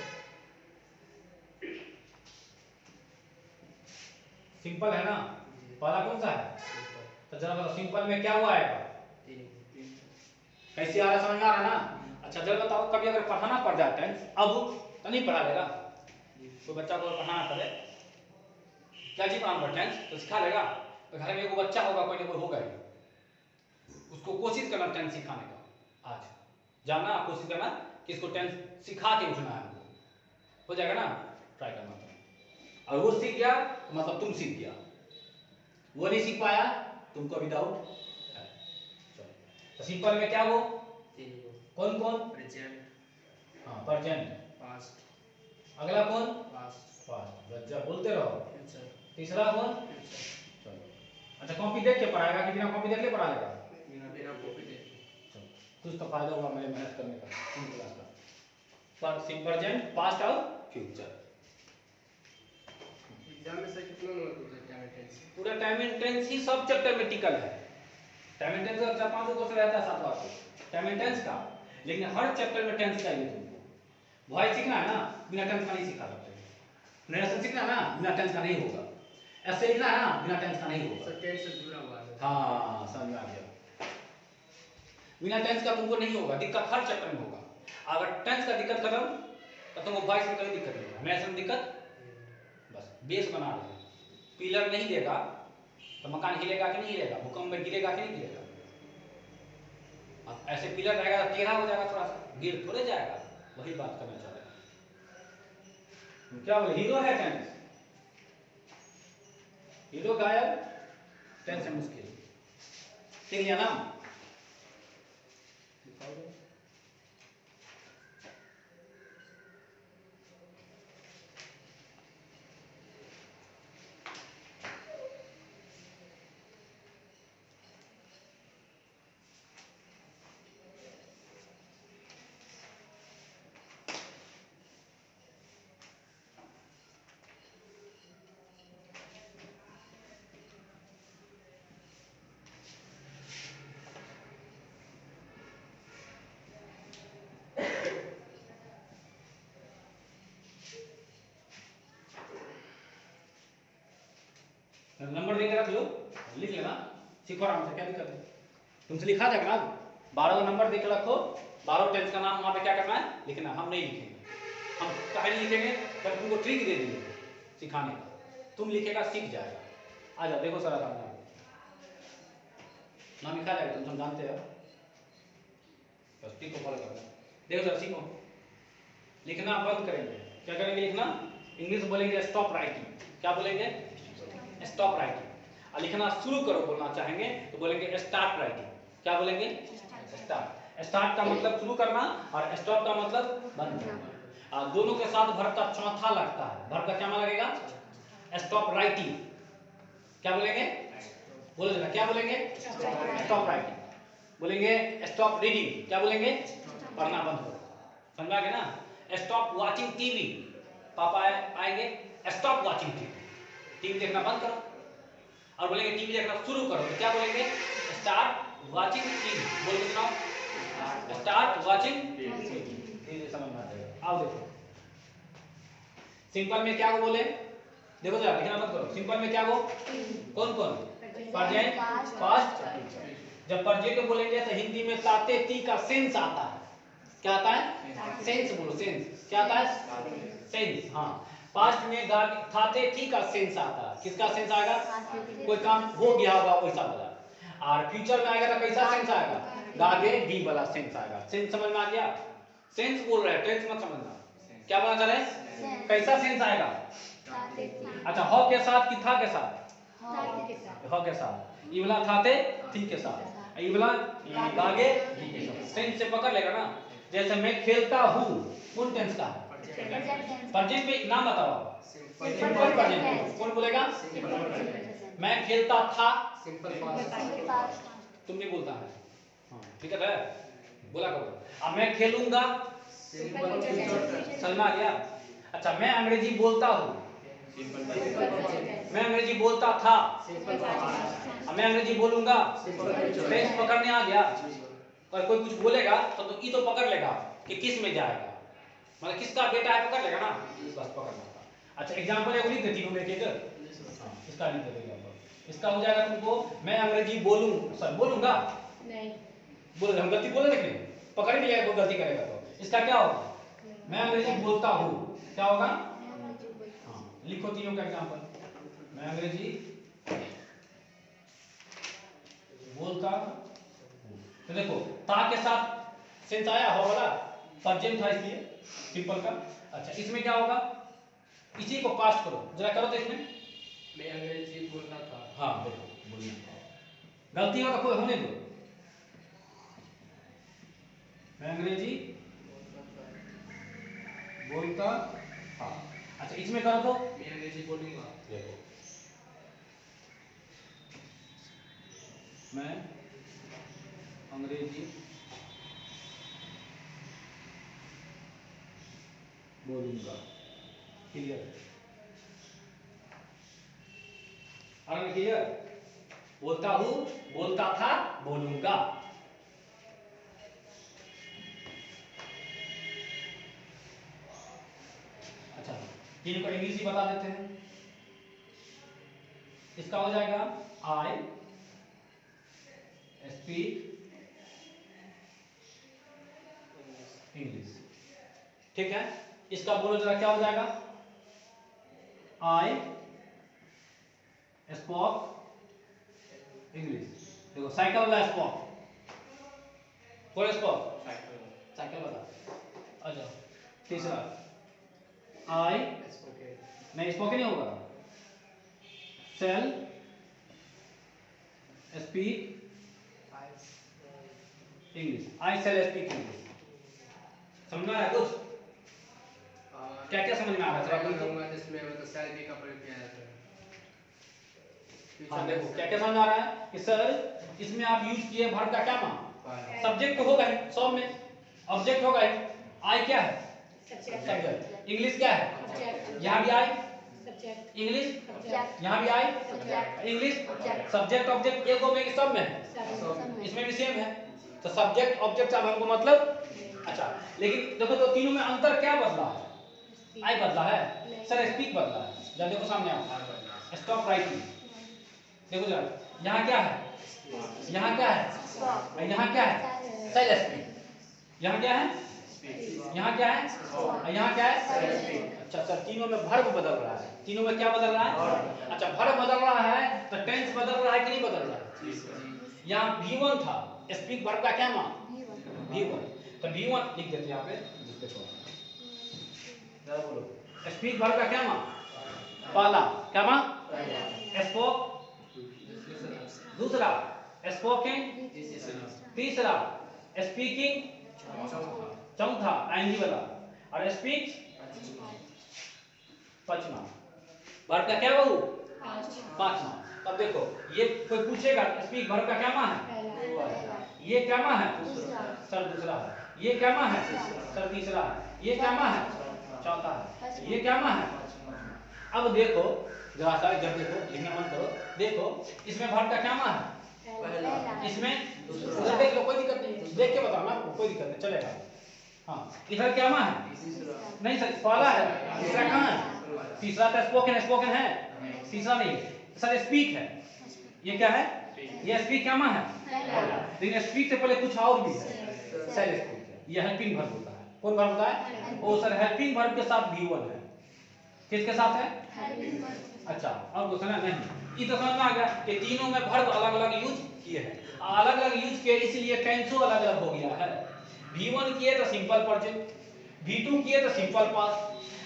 सिंपल है ना, पहला कौन सा है, तो जरा बताओ सिंपल में क्या हुआ आएगा, कैसे आ रहा समझ में आ रहा ना। अच्छा जरा बताओ, कभी अगर पढ़ाना पड़ जाता है अब तो नहीं पढ़ा लेगा, कोई बच्चा को पढ़ाना पड़े, क्या चीज पढ़ाना पड़ता है तो सिखा लेगा। तो घर में एगो बच्चा होगा, कोई ना कोई होगा ही, उसको कोशिश करना टेंस सिखाने का। आज जानना, कोशिश करना कि इसको टेंस सिखा के उठना है हमको, हो जाएगा ना, ट्राई करना। और वो सीख गया तो मतलब तुम सीख गया, वो नहीं सीख पाया तुमको अभी डाउट है। तो सिंपल में क्या हो, कौन कौन, प्रेजेंट, हाँ प्रेजेंट, पास्ट, अगला कौन, पास्ट, पास्ट, बच्चा बोलते रहो, फ्यूचर, तीसरा कौन, चलो। अच्छा कॉपी देख के पढ़ाएगा कि बिना कॉपी देख के पढ़ा लेगा, बिना कॉपी देखे। कुछ तो फायदा होगा मेरे मेहनत करने का, तीन क्लास का। पर प्रेजेंट, पास्ट और फ्यूचर। एग्जाम में से कितना नंबर पूछा टाइम एंड टेंस, पूरा टाइम एंड टेंस ही सब चैप्टर में टिकल है। टाइम एंड टेंस का 4-5 क्वेश्चन रहता है 7 बार टाइम एंड टेंस का, लेकिन हर चैप्टर में टेंस चाहिए तुमको। वॉइस सीखना है ना, बिना टेंस का नहीं सिखा सकते। नरेशन सीखना है ना, बिना टेंस का नहीं होगा। ऐसे लिखना है ना, बिना टेंस का नहीं होगा। सब टेंस से जुड़ा हुआ है। हाँ समझ में आ गया, बिना टेंस का तुमको नहीं होगा, दिक्कत हर चैप्टर में होगा। अगर टेंस का दिक्कत खत्म तो तुमको वॉइस में कोई दिक्कत नहीं होगा। नरेशन में दिक्कत, बस बेस बना रहे, पिलर नहीं देगा तो मकान हिलेगा कि नहीं हिलेगा, भूकंप में गिरेगा कि नहीं गिरेगा। ऐसे पिलर रहेगा तो टेढ़ा हो जाएगा, थोड़ा सा गिर थोड़े जाएगा। वही बात करना चाह रहे हैं, क्या बोले, हीरो है टेंस, हीरो गायब, टेंस है मुश्किल। ठीक है ना। रख लो, लिख लेना, सीखो आराम से, क्या दिक्कत है? तुमसे लिखा जाएगा ना, 12 नंबर देख रखो, 12 टेंस का नाम वहां पे क्या करना है, लिखना। हम नहीं लिखेंगे, हम काहे नहीं लिखेंगे, जब तुमको ट्रिक दे दिए सिखाने का, तुम लिखेगा सीख जाएगा। आ जाओ, देखो सारा काम नाम लिखा जाएगा, तुम जानते हो, बस ट्रिक को फॉलो करना। देखो सर, सीखो, लिखना बंद करेंगे, क्या करेंगे लिखना, इंग्लिश बोलेंगे स्टॉप राइटिंग, क्या बोलेंगे, स्टॉप राइटिंग। और लिखना शुरू करो बोलना चाहेंगे तो बोलेंगे स्टार्ट राइटिंग, क्या बोलेंगे, स्टार्ट। स्टार्ट का मतलब शुरू करना और स्टॉप का मतलब बंद करना। और दोनों के साथ वर्ब का चौथा लगता है, वर्ब का क्या लगेगा, स्टॉप राइटिंग, क्या बोलेंगे, बोलो जरा, क्या बोलेंगे, स्टॉप राइटिंग। बोलेंगे स्टॉप रीडिंग, क्या बोलेंगे, पढ़ना बंद करो, समझा गया ना। स्टॉप वॉचिंग टीवी, पापा आएंगे, स्टॉप वॉचिंग टीवी, टीवी देखना बंद करो। और बोलेंगे टीवी देखना शुरू करो, तो क्या बोलेंगे, स्टार्ट वॉचिंग टीवी, बोल के सुनाओ, स्टार्ट वॉचिंग टीवी, समझ में आ जाएगा। आओ देखो, सिंपल में क्या को बोले, देखो जरा लिखना मत करो, सिंपल में क्या को, कौन कौन, प्रेजेंट, पास्ट। जब प्रेजेंट बोलेंगे तो हिंदी में ताते ती का सेंस आता है, क्या आता है, सेंस बोलो, सेंस, क्या आता है, सेंस। हाँ, पास्ट में थाते थी का सेंस आता है, किसका सेंस आएगा, कोई काम हो गया होगा वैसा वाला। और फ्यूचर में आएगा तो कैसा सेंस आएगा, गागे बी वाला सेंस आएगा। सेंस समझ में आ गया, सेंस बोल रहे हैं, टेंस मत समझना, क्या बोलना चाह रहे हैं, कैसा सेंस आएगा। अच्छा, हो के साथ कि था के साथ, हो के साथ, ये वाला थाते थी के साथ, ये वाला गागे बी के साथ, सेंस से पकड़ लेगा ना। जैसे मैं खेलता हूँ, कौन टेंस का है, प्रेजेंट में नाम बताओ, सिंपल प्रेजेंट, कौन बोलेगा, मैं खेलता था, सिंपल पास्ट, तुम नहीं बोलता है, हाँ ठीक है, बोला करो। अब मैं खेलूंगा, सिंपल फ्यूचर, समझ आ गया। अच्छा, मैं अंग्रेजी बोलता हूँ, मैं अंग्रेजी बोलता था, अब मैं अंग्रेजी बोलूंगा, टेंस पकड़ने आ गया। और कोई कुछ बोलेगा तो ये तो पकड़ लेगा कि किस में जाएगा, मतलब किसका बेटा है, पकड़ लेगा ना, बस पकड़ लेगा। अच्छा, एग्जांपल है, लिख देती हूं मैं, ठीक है, इसका लिख देते एग्जांपल, इसका हो जाएगा तुमको, मैं अंग्रेजी बोलूंगा नहीं, बोल, हम गलती बोले, लेकिन पकड़ भी लेगा, कोई गलती करेगा तो इसका क्या होगा, मैं अंग्रेजी बोलता हूँ, क्या होगा, हाँ लिखो तीनों का एग्जांपल, मैं अंग्रेजी बोलता हूं। तो देखो, ता के साथ सेंस आया हो वाला, प्रेजेंट था इसलिए सिंपल का। अच्छा, इसमें क्या होगा, इसी को पास्ट करो, जरा करो तो इसमें, मैं अंग्रेजी बोलता था, हाँ देखो, बोलिए, गलती हो तो कोई होने दो, मैं अंग्रेजी बोलता, हाँ। अच्छा, इसमें करो तो, मैं अंग्रेजी बोलूंगा, देखो, मैं अंग्रेजी बोलूंगा, क्लियर, और क्लियर, बोलता हूँ, बोलता था, बोलूंगा। अच्छा, तीनों का इंग्लिश ही बता देते हैं, इसका हो जाएगा, आई स्पीक इंग्लिश, ठीक है। इसका बोलो जरा, क्या हो जाएगा, आई स्पोक इंग्लिश। देखो, साइकिल वाला स्पोक, कौन स्पोक, साइकिल वाला। अच्छा, तीसरा, आई नहीं, स्पोकन नहीं होगा, सेल स्पीक इंग्लिश, आई सेल स्पीक इंग्लिश। समझ में आ रहा है कुछ, क्या क्या समझ में आ रहा है, जरा बोलो। जिसमें मतलब सैलरी का प्रयोग किया जाता है। हाँ देखो, क्या क्या समझ आ रहा है कि सर इसमें आप यूज किए वर्ब का क्या नाम, सब्जेक्ट तो होगा ही, सब में ऑब्जेक्ट होगा ही, आई क्या है, सब्जेक्ट, इंग्लिश क्या है, यहाँ भी आई, इंग्लिश यहाँ भी आई, इंग्लिश, सब्जेक्ट ऑब्जेक्ट एक हो में सब में है, इसमें भी सेम है, तो सब्जेक्ट ऑब्जेक्ट अब हमको मतलब। अच्छा, लेकिन देखो तो तीनों में अंतर क्या बदला है, आई बदला है, सर स्पीक बदला है, जब देखो सामने आओ, स्टॉप राइटिंग, देखो जरा, यहाँ क्या है, यहाँ क्या है, और यहाँ क्या है, सेल स्पीक। यहाँ क्या है, यहाँ क्या है, और यहाँ क्या है। अच्छा सर, तीनों में वर्ब बदल रहा है, तीनों में क्या बदल रहा है। अच्छा, वर्ब बदल रहा है तो टेंस बदल रहा है कि नहीं बदल रहा है। यहाँ V1 था, स्पीक वर्ब का क्या मान, V1, तो V1 लिख देते हैं यहाँ पे, देखो जरा बोलो, स्पीक वर्ब का क्या मान, पहला क्या मान, स्पोक दूसरा, स्पोकन तीसरा, स्पीकिंग चौथा आईएनजी वाला, और स्पीच पांचवा। वर्ब का क्या बहू, पांचवा। अब देखो, ये कोई पूछेगा स्पीक वर्ब का क्या मान है, ये क्या मान है सर, दूसरा है। ये क्या मान है सर, तीसरा है। ये क्या मान है, चौथा है। ये क्या मान है। अब देखो जरा सा, जब देखो लिखना मत करो, देखो इसमें वर्ब का क्या मान है, इसमें उधर देख लो, कोई दिक्कत नहीं, देख के बताओ ना, कोई दिक्कत नहीं चलेगा। हाँ, इधर क्या मान है, नहीं सर पहला है, तीसरा कहाँ है, तीसरा तो स्पोकन, स्पोकन है, तीसरा नहीं सर, स्पीक है। ये क्या है, ये स्पीक क्या मान है, लेकिन स्पीक से पहले कुछ और भी है, सेल स्पीक है। ये हेल्पिंग वर्ब होता है। कौन वर्ब होता है, ओ सर हेल्पिंग वर्ब के साथ V1 है। किसके साथ है, अच्छा और कुछ ना नहीं, ये तो समझ में आ गया कि तीनों में वर्ब अलग अलग यूज किए हैं, अलग अलग यूज किए, इसलिए टेंसो अलग अलग हो गया है। V1 किए तो सिंपल प्रेजेंट, V2 किए तो सिंपल पास्ट,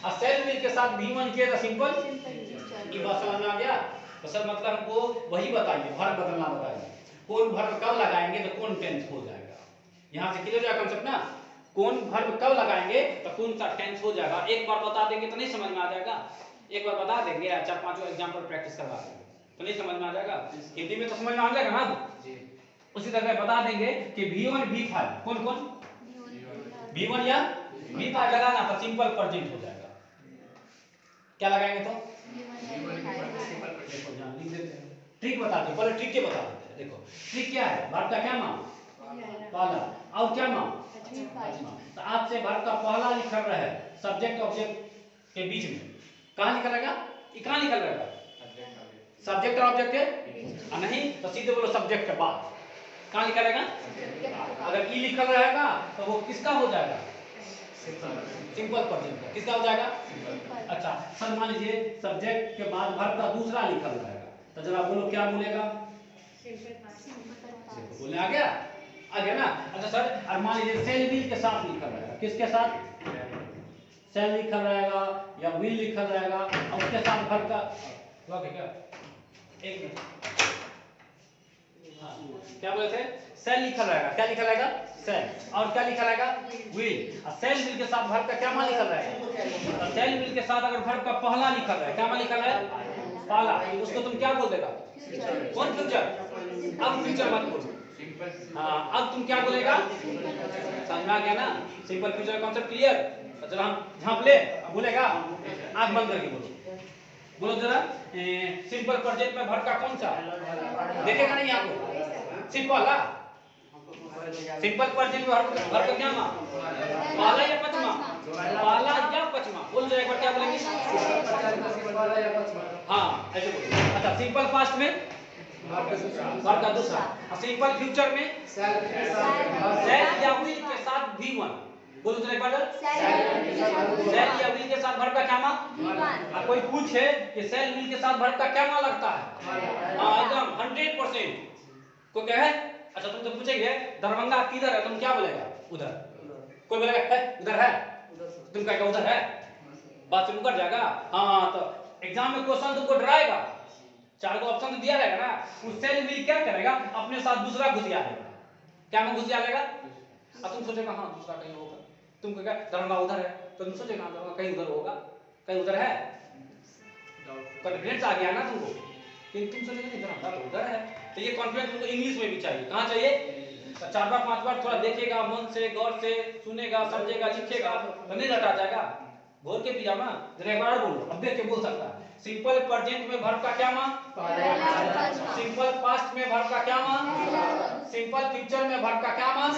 और सेल विल के साथ V1 किए तो सिंपल। ये बात समझ में आ गया। तो सर मतलब हमको वही बताइए, वर्ब बदलना बताइए, कौन वर्ब कब लगाएंगे तो कौन टेंस हो जाएगा। यहाँ से क्लियर हो जाएगा कंसेप्ट ना, कौन वर्ब कब लगाएंगे तो कौन सा टेंस हो जाएगा। एक बार बता देंगे तो नहीं समझ में आ जाएगा, एक बार बता देंगे, चार पांचों एग्जाम्पल प्रैक्टिस करवा देंगे तो नहीं समझ में आ जाएगा। हिंदी में तो समझ में आ जाएगा ना। उसी तरह बता देंगे कि V1 V5 कौन कौन, V1 या V5 लगाना तो सिंपल प्रेजेंट हो जाएगा। क्या लगाएंगे तो लिख देते हैं, ट्रिक बता दो, पहले ट्रिक के बता देते हैं। देखो ट्रिक क्या है, वर्ब का क्या मान, पहला, और क्या मान, तो आपसे वर्ब का पहला लिखा रहे सब्जेक्ट ऑब्जेक्ट के बीच में, कहाँ लिखा रहेगा, ये कहाँ लिखा रहेगा, सब्जेक्ट और ऑब्जेक्ट के, नहीं तो सीधे बोलो सब्जेक्ट के बाद कहाँ लिखा रहेगा। अगर ई लिखा रहेगा तो वो किसका हो जाएगा, सिंपल प्रेजेंट का, किसका हो जाएगा। अच्छा सर मान लीजिए सब्जेक्ट के बाद वर्ब का दूसरा लिखा रहेगा, तो जरा बोलो क्या बोलेगा, बोलने आ गया ना। अच्छा सर, और मान लीजिए सेल विल के साथ लिखा रहेगा, किसके साथ, सेल लिखा रहेगा या विल लिखा रहेगा, और उसके साथ वर्ब का क्या, एक मिनट, क्या बोले थे, सेल लिखा रहेगा, क्या लिखा रहेगा, सेल, और क्या लिखा रहेगा, विल। और सेल विल के साथ वर्ब का क्या मान लिखा रहेगा, सेल विल के साथ अगर वर्ब का पहला लिखा रहेगा, क्या मान लिखा रहेगा, पहला, उसको तुम क्या बोल देगा, कौन फ्यूचर, अब फ्यूचर मत बोलो, हाँ अब तुम क्या बोलेगा, समझ में आ गया ना, सिंपल फ्यूचर कॉन्सेप्ट क्लियर। जब हम झांप ले बोलेगा, आंख बंद करके बोलो जरा, सिंपल प्रेजेंट में वर्ब का कौन सा देखेगा नहीं आपको, सिंपल ला, सिंपल प्रेजेंट में वर्ब का क्या मान, पहला या पांचवा, पहला या पांचवा, बोल जरा एक बार क्या बोलेंगे, हाँ ऐसे बोलो। अच्छा सिंपल पास्ट में वर्ब का दूसरा, और सिंपल फ्यूचर में सेल या विल के साथ V1, बोलो जरा एक बार, सेल या विल के साथ वर्ब का क्या मान, कोई पूछे कि सेल विल के साथ वर्ब का क्या मान लगता है, एकदम 100%, कोई कहे, अच्छा तुम तो पूछेंगे दरभंगा किधर है, तुम क्या बोलेगा, उधर, कोई बोलेगा है उधर है, तुम कहेगा उधर है, बात से मुकर जाएगा। हाँ तो एग्जाम में क्वेश्चन तुमको डराएगा, चार को ऑप्शन दिया रहेगा ना, उस सेल विल क्या करेगा, अपने साथ दूसरा घुसिया लेगा, क्या में घुसिया लेगा, अब तुम सोचेगा हाँ दूसरा कहीं होगा, तुम कहेगा दरभंगा उधर है, तो तुम सोचेगा दरभंगा कहीं उधर होगा, कहीं उधर है, कॉन्फिडेंस आ गया ना तुमको, लेकिन तुम सोचेगा नहीं दरभंगा तो उधर है। तो ये कॉन्फिडेंस तुमको इंग्लिश में भी चाहिए, कहाँ चाहिए, तो 4 बार 5 बार थोड़ा देखेगा, मन से गौर से सुनेगा, समझेगा, लिखेगा तो नहीं रटा जाएगा। घोर के पिजामा जरा एक बार बोलो, अब देख के बोल सकता है। सिंपल प्रेजेंट में वर्ब का क्या मान, सिंपल पास्ट में वर्ब का क्या मान, सिंपल फ्यूचर में वर्ब का क्या मान,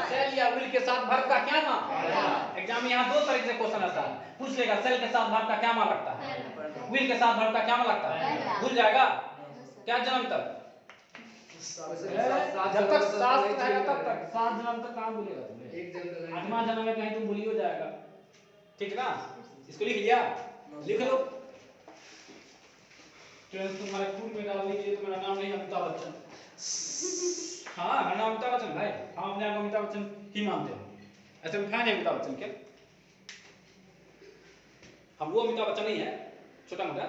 सेल या विल के साथ वर्ब का क्या मान। एग्जाम में यहाँ 2 तरीके से क्वेश्चन आता है, पूछ लेगा सेल के साथ वर्ब का क्या मान लगता है, विल के साथ वर्ब का क्या मान लगता है, भूल जाएगा। क्या जन्म तक? सात जब तक सांस नहीं रहेगा तब चाहिए। तक। 7 जन्म तक कहाँ भूलेगा तुम्हें? एक जन्म तक नहीं। 8वां जन्म में कहीं तुम भूल ही हो जाएगा। ठीक ना? इसको लिख लिया, लिख लो। तुम्हारे खून में डाल दीजिए तो मेरा नाम नहीं अमिताभ बच्चन। हाँ मेरा नाम अमिताभ बच्चन भाई, हम अपने आप को अमिताभ बच्चन ही मानते हैं। ऐसे में फैन है अमिताभ बच्चन के, हम वो अमिताभ बच्चन नहीं है, छोटा मोटा।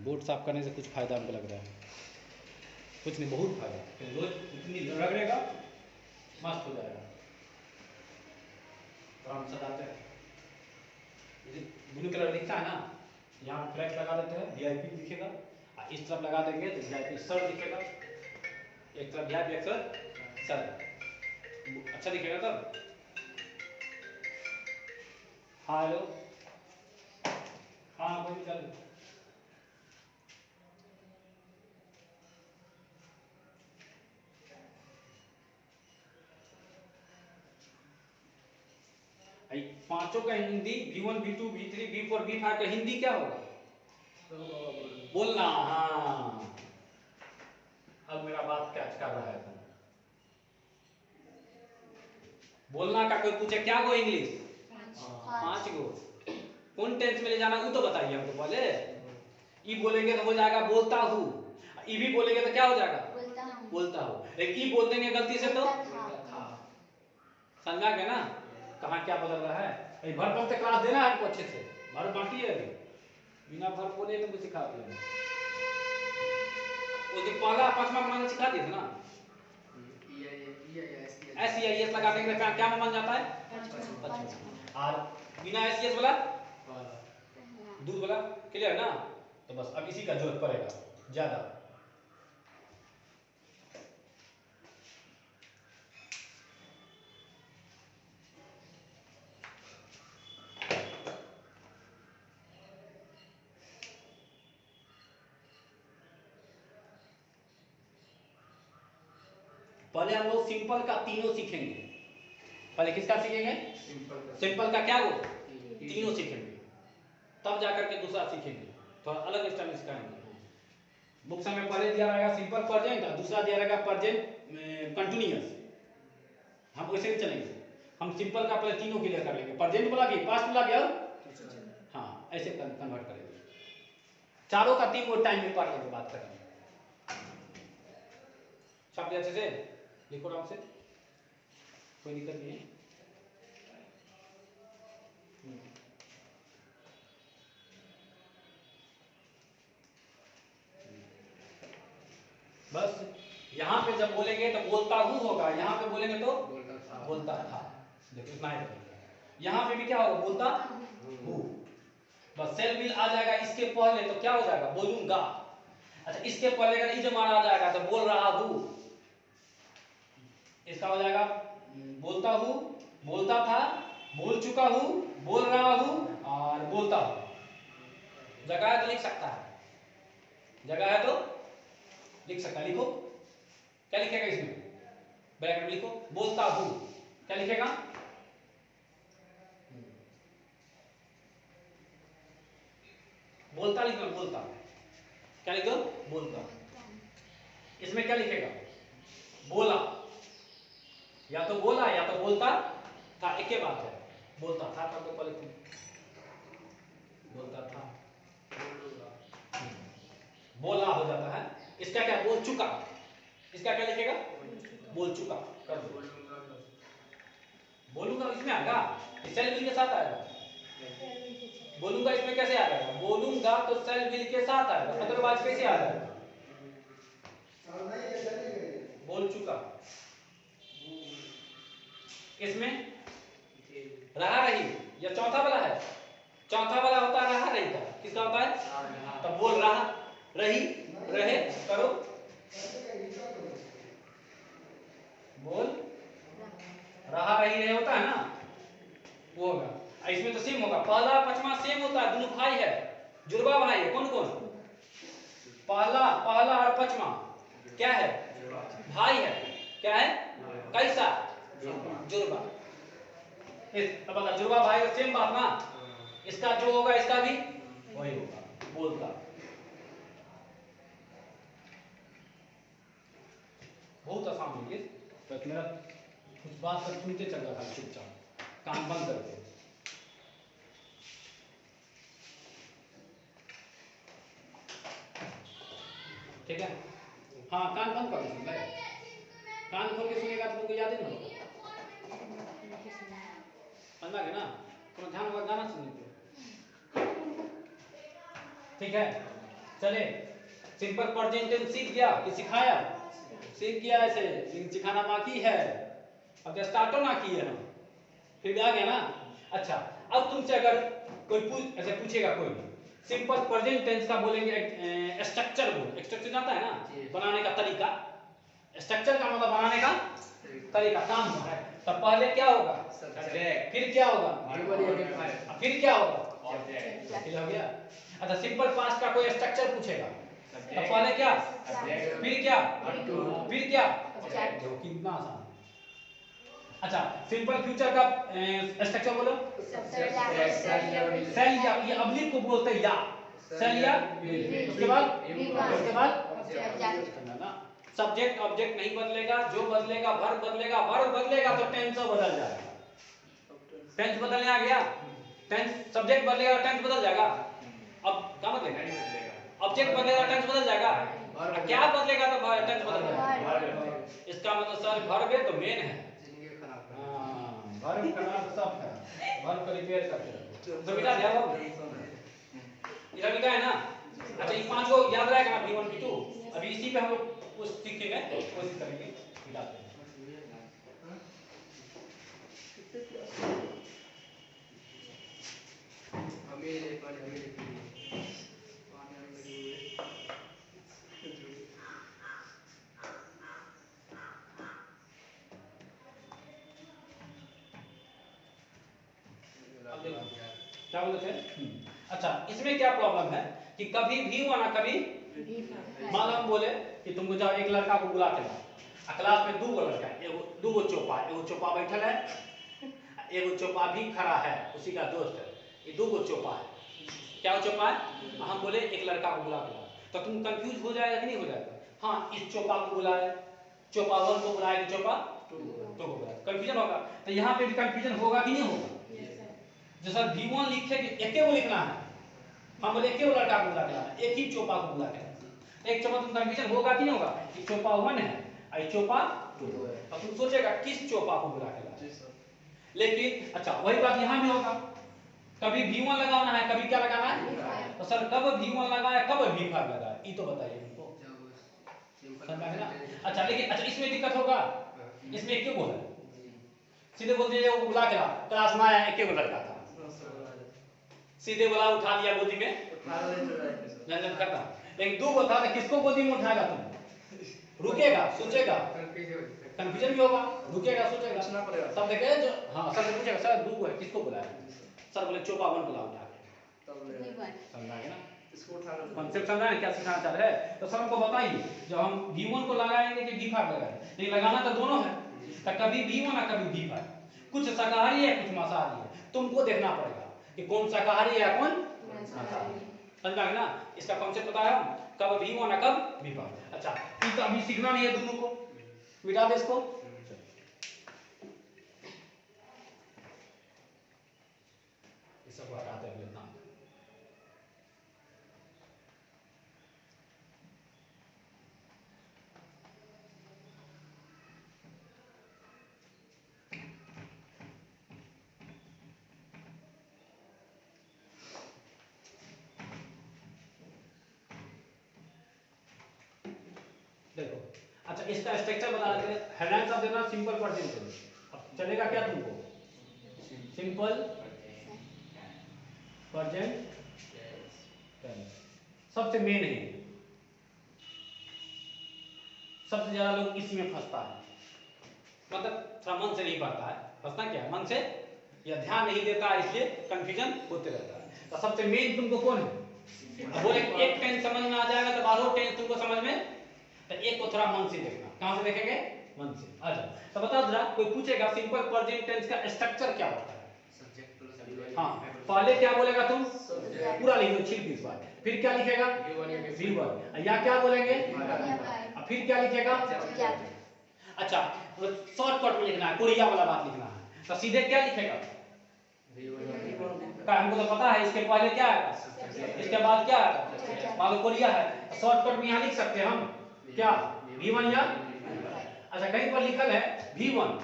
बोर्ड साफ करने से कुछ फायदा हमको लग रहा है, कुछ नहीं, बहुत फायदा। रोज इतनी रगड़ेगा मस्त हो जाएगा। तो हम सजाते हैं, ब्लू कलर दिखता है ना, यहाँ पे फ्लैक्स लगा देते हैं, VIP दिखेगा, और इस तरफ लगा देंगे तो VIP सर दिखेगा। एक तरफ VIP एक तरफ सर, अच्छा दिखेगा तब। हाँ हेलो, हाँ कोई भी चलो। पांचों का Hindi V1 V2 V3 V4 V5 का हिंदी क्या होगा? बोलना। हाँ अब मेरा बात कैच कर रहा है तुम। बोलना का कोई पूछे क्या गो इंग्लिश? 5 गो। कौन टेंस में ले जाना वो तो बताइए हमको पहले। ई बोलेंगे तो हो जाएगा बोलता हूँ, ई भी बोलेंगे तो क्या हो जाएगा? बोलता हूँ। लेकिन ई बोल देंगे गलती से तो समझा गया ना कहाँ क्या बदल रहा है। भर भर से क्लास देना है आपको अच्छे से, भर बाकी है अभी, बिना भर बोले तुमको सिखा दिया। वो जो पहला 5वां बनाना सिखा दिया था ना, SEIS लगा देंगे क्या में बन जाता है? और बिना SES वाला दूध वाला, क्लियर ना? तो बस अब इसी का जरूरत पड़ेगा ज्यादा। पहले हम लोग सिंपल का तीनों सीखेंगे। पहले किसका सीखेंगे? सिंपल का क्या वो तीनों सीखेंगे, तब जाकर के दूसरा सीखेंगे, थोड़ा अलग स्टाइल में सिखाएंगे। बुक्स में पहले दिया रहेगा सिंपल प्रेजेंट और दूसरा दिया रहेगा प्रेजेंट कंटिन्यूअस। हम वैसे ही चलेंगे, हम सिंपल का पहले तीनों क्लियर कर लेंगे, प्रेजेंट वाला भी पास्ट वाला भी और हाँ ऐसे कन्वर्ट करेंगे। चारों का तीन वो टाइम में पढ़ लेंगे, बात करेंगे। सब अच्छे से लिखो आराम से, कोई दिक्कत नहीं है। बस यहाँ पे जब बोलेंगे तो बोलता हूँ होगा, यहाँ पे बोलेंगे तो बोलता था। देखो इतना ही, यहाँ पे भी क्या होगा? बोलता हूँ। बस सेल विल आ जाएगा इसके पहले तो क्या हो जाएगा? बोलूंगा। अच्छा इसके पहले अगर इज मारा जाएगा तो बोल रहा हूँ, इसका हो जाएगा बोलता हूँ, बोलता था, बोल चुका हूँ, बोल रहा हूँ और बोलता हूँ। जगह है तो लिख सकता है, जगह है तो लिख सकता है। लिखो क्या लिखेगा इसमें? ब्रैकेट में लिखो बोलता हूँ, क्या लिखेगा? बोलता लिखना, बोलता क्या लिखो? बोलता। इसमें क्या लिखेगा? बोला, या तो बोला या तो बोलता था, एक ही बात है। बोलता था तो पहले बोलता था, बोला हो जाता है। इसका क्या? बोल चुका। इसका क्या लिखेगा? बोल चुका। कर दो बोलूंगा, इसमें आएगा, सेल विल के साथ आएगा। बोलूंगा इसमें कैसे आ जाएगा? बोलूंगा तो सेल विल के साथ आएगा, अदरवाइज कैसे आ जाएगा? बोल चुका। इसमें रहा रही, या चौथा वाला है? चौथा वाला होता है रहा रही का, किसका होता है? तो बोल रहा रही रहे करो, बोल रहा रही रहे होता है ना, वो होगा। इसमें तो सेम होगा, पहला 5वां सेम होता है, दोनों भाई है, जुड़वा भाई है। कौन कौन? पहला और 5वां क्या है? भाई है। क्या है? कैसा जुड़वा। अब अगर जुड़वा भाई सेम बात ना, इसका जो होगा इसका भी वही होगा, बोलता। बहुत आसान है ये, तो मेरा कुछ बात सब सुनते चल रहा था चुपचाप, कान बंद करके। ठीक है, हाँ कान बंद कर दो, कान खोल के सुनेगा तो तुमको याद ही नहीं होगा, समझा के ना, तुम ध्यान होगा गाना सुनने पे। ठीक है, चले सिंपल प्रेजेंट टेंस सीख गया कि सिखाया? सीख गया ऐसे, लेकिन सिखाना बाकी है, अब जब स्टार्ट ना किए हम, फिर भी आ गया ना। अच्छा, अब तुमसे अगर कोई ऐसे पूछेगा कोई सिंपल प्रेजेंट टेंस का बोलेंगे स्ट्रक्चर, बोल स्ट्रक्चर जाता है ना, बनाने का तरीका। स्ट्रक्चर का मतलब बनाने का तरीका, काम है। तब पहले क्या होगा? सब्जेक्ट, फिर क्या होगा? फिर क्या होगा? ऑब्जेक्ट। हो गया। अच्छा, सिंपल पास्ट का कोई स्ट्रक्चर पूछेगा तो पहले क्या? फिर क्या? फिर क्या? देखो कितना आसान। अच्छा, सिंपल फ्यूचर का स्ट्रक्चर बोलो। सेल या, ये अब्लिक को बोलते हैं या, सेल या, उसके बाद सब्जेक्ट ऑब्जेक्ट नहीं बदलेगा, जो बदलेगा वर्ब बदलेगा, वर्ब बदलेगा तो टेंस बदल जाएगा। टेंस बदलने आ गया, टेंस सब्जेक्ट बदलेगा टेंस बदल जाएगा। अब क्या मतलब ऑब्जेक्ट बदलेगा टेंस बदल जाएगा, क्या बदलेगा तो टेंस बदल जाएगा। इसका मतलब सर वर्ब है तो मेन है, वर्ब खराब सब है, वर्ब को रिपेयर करते रहो। तो बेटा ध्यान रखो, इधर बेटा है ना। अच्छा, ये पांच को याद रहेगा ना, V1 V2, अभी इसी पे हम लोग कुछ सीखेंगे, कोशिश करेंगे मिलाते हैं। क्या बोलते थे? अच्छा, इसमें क्या प्रॉब्लम है कि कभी भी होना कभी, मान लो हम बोले कि तुमको जाओ एक लड़का को बुला के लाओ, क्लास में दो लड़का है, दो चोपा बैठल है, एगो चोपा भी खड़ा है, उसी का दोस्त है, ये दो चोपा है। क्या चोपा है? हम बोले एक लड़का को बुला के लाओ, तो तुम कंफ्यूज हो जाएगा कि नहीं हो जाएगा? हाँ, इस चोपा को बुलाए, चोपा 1 को बुलाए, चोपा 2 को बुलाए, कंफ्यूजन होगा। तो यहाँ पे भी कंफ्यूजन होगा कि नहीं होगा? जैसा V1 लिखे कि एक को लिखना है, हम बोले एक लड़का को बुला के लाना, एक ही चोपा को बुला के लाना, एक चोपा, तुम कंफ्यूजन होगा कि नहीं होगा? कि चोपा 1 है और चोपा 2 है, अब तुम सोचेगा किस चोपा को बुला के लाना। लेकिन अच्छा, वही बात यहाँ भी होगा, कभी V1 लगाना है, कभी क्या लगाना है, तो सर कब V1 लगाए कब V5 लगाए, ये तो बताइए हमको, समझ में ना। अच्छा, लेकिन अच्छा इसमें दिक्कत होगा, इसमें एक को है, सीधे बोल दिया वो बुला के ला, क्लास में आया एक को लड़का था, सीधे बोला उठा लिया गोदी में, झंझट करता। लेकिन दो को था तो किसको गोदी में उठाएगा तुम? रुकेगा, सोचेगा, कंफ्यूजन भी होगा, रुकेगा, सोचेगा, सब देखे जो, हाँ सर पूछेगा सर दो है किसको बुलाया, सर बोले चोपा 1 को ला उठा के, समझा गया ना कॉन्सेप्ट, समझा है क्या सिखाना चाह रहे हैं? तो सर हमको बताइए, जब हम V1 को लगाएंगे कि V5 लगाएंगे, लेकिन लगाना तो दोनों है, तो कभी V1 और कभी V5, कुछ शाकाहारी है कुछ मांसाहारी है, तुमको देखना पड़ेगा कि कौन शाकाहारी है कौन मांसाहारी, समझा गया ना। इसका कॉन्सेप्ट बताया कब V1 और कब V5। अच्छा, ये तो अभी सीखना नहीं है दोनों को, मिटा दे इसको। ये सब हटाते हैं इतना। देखो, अच्छा इसका स्ट्रक्चर बता देते हैं, हेडलाइन सब देना सिंपल प्रेजेंट टेंस। अब चलेगा क्या तुमको? सिंपल प्रेजेंट टेंस सबसे मेन है, सबसे ज्यादा लोग इसमें फंसता है, मतलब थोड़ा मन से नहीं पढ़ता है, फंसना क्या है मन से, या ध्यान नहीं देता है, इसलिए कंफ्यूजन होते रहता है। तो सबसे मेन तुमको कौन है? अब वो एक टेंस समझ में आ जाएगा तो बारह टेंस तुमको समझ में, तो एक को थोड़ा मन से देखना, कहां से देखेंगे? 1 से। आ जाओ, तो बताओ जरा, कोई पूछेगा सिंपल प्रेजेंट टेंस का स्ट्रक्चर क्या होता है? हाँ, पहले क्या बोलेगा तुम? पूरा लिख दो, छील इस बार। फिर क्या लिखेगा? V1। या क्या बोलेंगे? फिर क्या लिखेगा? अच्छा, शॉर्टकट में लिखना है, कोरिया वाला बात लिखना है, तो सीधे क्या लिखेगा? का हमको तो पता है, इसके पहले क्या आएगा, इसके बाद क्या आएगा, बाद कोरिया है, शॉर्टकट में यहाँ लिख सकते हैं हम क्या, V1 या। अच्छा, कहीं पर लिखल है V1,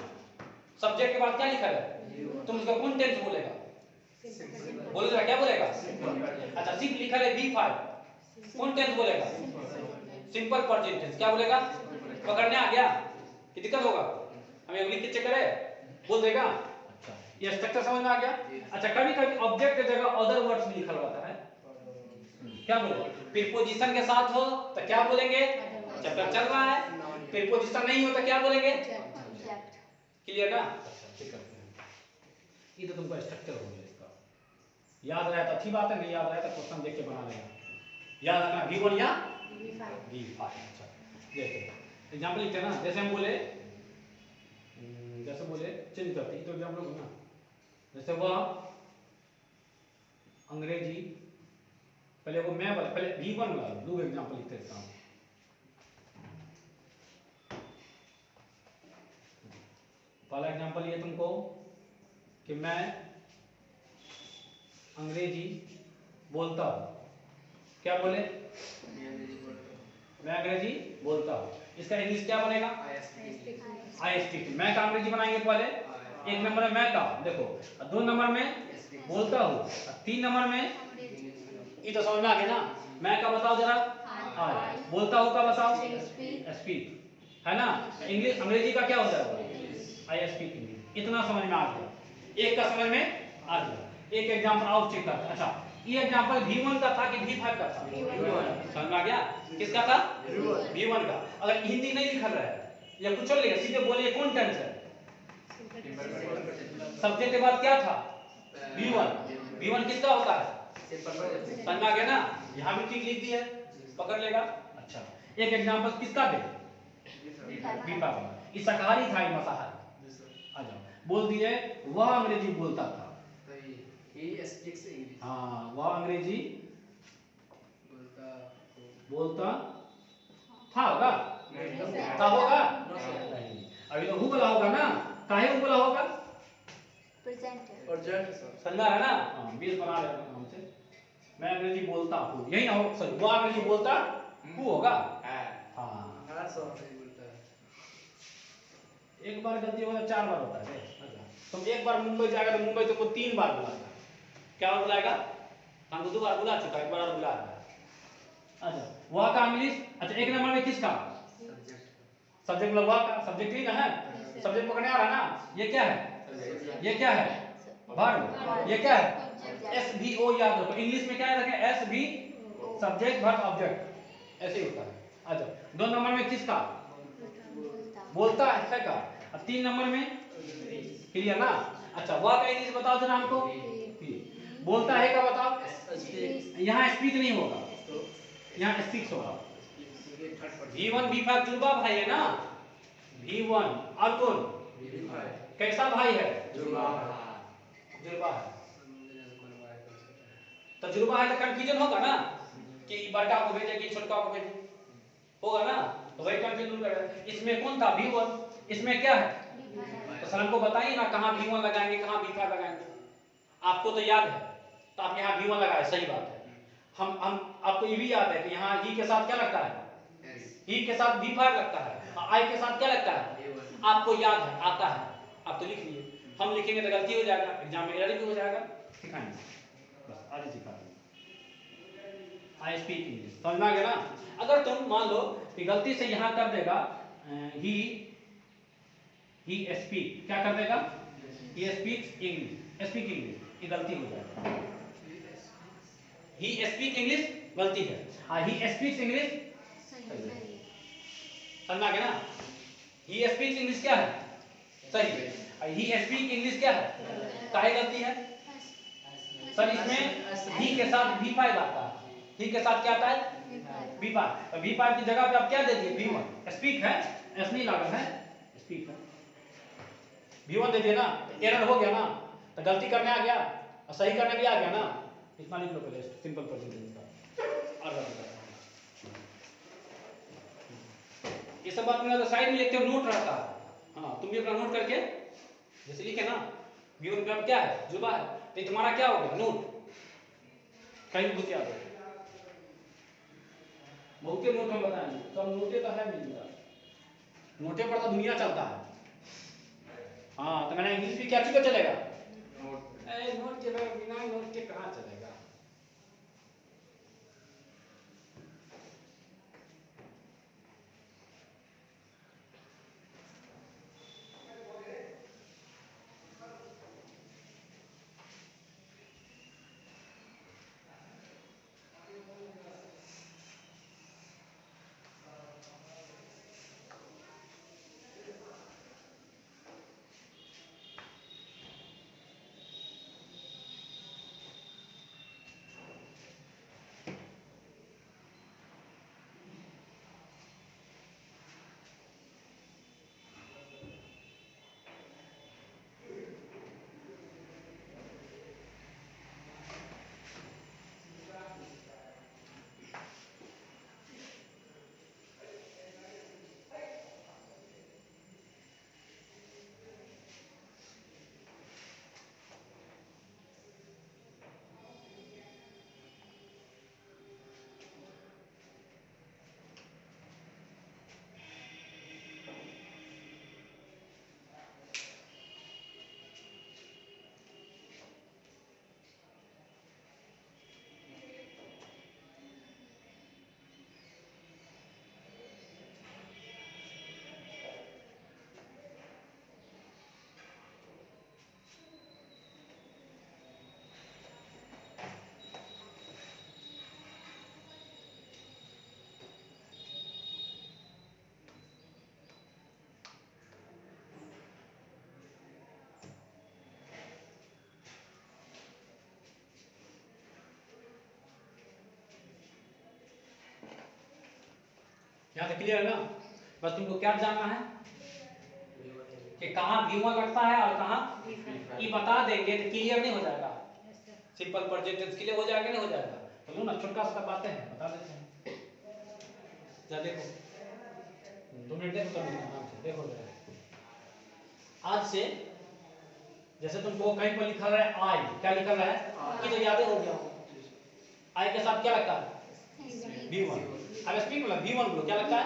सब्जेक्ट के बाद क्या लिखा है, तुम उसका कौन टेंस बोलेगा? बोलो जरा, क्या बोलेगा? अच्छा, सिर्फ लिखा है V5, कौन टेंस बोलेगा? Simple present tense. क्या बोलेगा? पकड़ने आ गया कि दिक्कत होगा? हमें लिख के चेक करे, बोल देगा। अच्छा, ये स्ट्रक्चर समझ में आ गया? अच्छा, कभी कभी ऑब्जेक्ट की जगह अदर वर्ड्स भी लिखा होता है, क्या बोले? प्रीपोजिशन के साथ हो तो क्या बोलेंगे? चैप्टर चल रहा है। प्रीपोजिशन नहीं हो तो क्या बोलेंगे? क्लियर ना? ये तो तुमको स्ट्रक्चर हो गया इसका, याद रहा तो अच्छी बात है, नहीं याद रहा तो क्वेश्चन देख के बना लेना। याद रखना V1 या V5। अच्छा, देखो एग्जांपल लिखते हैं ना, जैसे हम बोले, चेंज करते तो एग्जांपल हो ना, जैसे वह अंग्रेजी, पहले वो मैं बोला, पहले V1 बोला, दो एग्जांपल लिखते हैं। पहला एग्जांपल ये तुमको कि मैं अंग्रेजी बोलता हूँ, क्या बोले? मैं अंग्रेजी बोलता हूँ, इसका इंग्लिश क्या बनेगा? I speak. मैं का अंग्रेजी बनाएंगे पहले, एक नंबर में मैं का, देखो, 2 नंबर में बोलता हूँ, 3 नंबर में, ये तो समझ में आ गया ना? मैं का बताओ जरा, आई। बोलता हूँ का बताओ, स्पीक, है ना? इंग्लिश अंग्रेजी का क्या होता है? I speak English. इतना समझ में आ गया, एक का समझ में आ गया। एक एग्जांपल और चेक करते हैं। अच्छा, ये एग्जांपल V1 का था कि V5 का था? समझ में आ गया? किसका था? V1 का। अगर हिंदी नहीं लिखा रहा है या कुछ और लिखा, सीधे बोलिए कौन टेंस है? सब्जेक्ट के बाद क्या था? V1। V1 किसका होता है? समझ में आ गया ना? यहाँ भी ठीक लिख दिया, पकड़ लेगा। अच्छा, एक एग्जांपल किसका दे? V5 का। ये शाकाहारी था, ये मांसाहारी? आ जाओ, बोल दिए वह अंग्रेजी बोलता था। हाँ, वह अंग्रेजी बोलता था, होगा? था, होगा? नहीं, अभी तो हु बोला होगा ना? काहे हु बोला होगा? समझ में आ रहा है ना? हाँ, बेस बना रहे हैं हमसे। मैं अंग्रेजी बोलता हूँ, यही ना हो? सॉरी, वह अंग्रेजी बोलता हूँ होगा? हाँ, एक बार गलती होगा तो 4 बार होता है। अच्छा, तुम एक बार मुंबई जाएगा तो मुंबई तुमको 3 बार बुलाएगा। क्या बार बुलाएगा? हमको 2 बार बुला चुका है, एक बार और बुला रहा है। अच्छा, वह का इंग्लिश। अच्छा, एक नंबर में किसका? सब्जेक्ट मतलब वह का, सब्जेक्ट ही ना है, सब्जेक्ट पकड़ने आ रहा है ना? ये क्या है? ये क्या है? वर्ब। ये क्या है? SVO। याद रखो, इंग्लिश में क्या रखें? SV, सब्जेक्ट वर्ब ऑब्जेक्ट, ऐसे ही होता है। अच्छा, 2 नंबर में किसका? बोलता है का। अब 3 नंबर में, क्लियर ना? अच्छा, वह का इंग्लिश बताओ जरा हमको। बोलता है का बताओ। यहाँ स्पीक नहीं होगा, यहाँ स्पीक्स होगा। V1 V5 जुड़वा भाई है ना? V1 और कौन? कैसा भाई है? जुड़वा है। तो जुड़वा है तो कंफ्यूजन होगा ना कि बड़का को भेजे कि छोटका को भेजे, होगा ना? तो वही कंफ्यूजन करेगा। इसमें कौन था? V1। इसमें क्या है? तो सर हमको बताइए ना, कहाँ V1 लगाएंगे, कहाँ V5 लगाएंगे? आपको तो याद है, तो आप यहाँ V1 लगाए, सही बात है। हम आपको ये भी याद है कि यहाँ ही के साथ क्या लगता है? ही के साथ V5 लगता है, और आई के साथ क्या लगता है? आपको याद है, आता है, आप तो लिख लिए। हम लिखेंगे तो गलती हो जाएगा, एग्जाम में एरर भी हो जाएगा। सिखाएंगे, बस आज ही सिखा देंगे। आई स्पीक इंग्लिश, समझ में आ गया ना? अगर तुम मान लो कि गलती से यहाँ कर देगा ही स्पीक, क्या कर देगा? He speaks English, speak English, ये गलती हो जाएगा। ही स्पीक इंग्लिश गलती है, ही स्पीक्स इंग्लिश समझ में आ गया ना? ही स्पीक्स इंग्लिश क्या है? सही है। ही स्पीक इंग्लिश क्या है? काहे गलती है? सर इसमें ही के साथ V5 आता है, ही के साथ क्या आता है? V5। V5 की जगह पे आप क्या दे दिए? V1। स्पीक है, एस नहीं लागत है, V1 दे दिया ना, एरर हो गया ना, तो गलती करने आ गया और सही करने भी आ गया ना, इतना लिख लो पहले सिंपल प्रेजेंटेशन का। ये सब बात में साइड में लिखते हो, नोट रहता है। हाँ, तुम भी अपना नोट करके जैसे लिखे ना, V1 का क्या है, जुबा है, तो तुम्हारा क्या हो गया, नोट। कहीं भी याद हो, बहुत के नोट हम बताएंगे, सब नोटे तो है मिलेगा, नोटे पर तो दुनिया चलता है। हाँ, तो मैंने इंग्लिश भी क्या चीज चलेगा, नोट के बिना नोट के कहाँ चलेगा। यहाँ तक क्लियर है ना। बस तुमको क्या जानना है कि कहाँ V1 लगता है और कहाँ, ये बता देंगे तो क्लियर नहीं हो जाएगा, सिंपल प्रेजेंट टेंस के लिए हो जाएगा नहीं हो जाएगा, तो लो ना छोटा सा बातें हैं बता देते हैं। जा देखो 2 मिनट देखो, आराम से देखो जरा। आज से जैसे तुमको कहीं पर लिखा रहा है आई, क्या लिखा रहा है, ये तो याद हो गया, आई के साथ क्या लगता है, V1। अब स्पीक मतलब V1 बोलो क्या लगता है,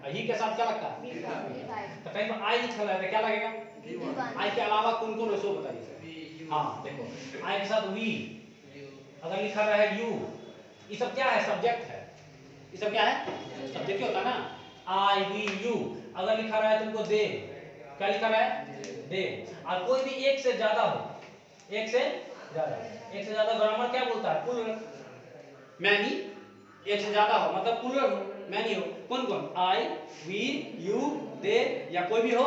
और ही के साथ क्या लगता है, तो कहीं पर आई लिखा है तो क्या लगेगा, आई के अलावा कौन कौन है सो बताइए। हाँ देखो, आई के साथ वी, अगर लिखा रहा है यू, ये सब क्या है, सब्जेक्ट है, ये सब क्या है, सब्जेक्ट होता है ना। आई वी यू, अगर लिखा रहा है तुमको दे, क्या लिखा रहा है, दे। और कोई भी एक से ज्यादा हो, एक से ज्यादा ग्रामर क्या बोलता है, प्लूरल, मैनी, एक से ज्यादा हो मतलब प्लूरल हो, मैनी हो, कौन कौन, आई वी यू दे या कोई भी हो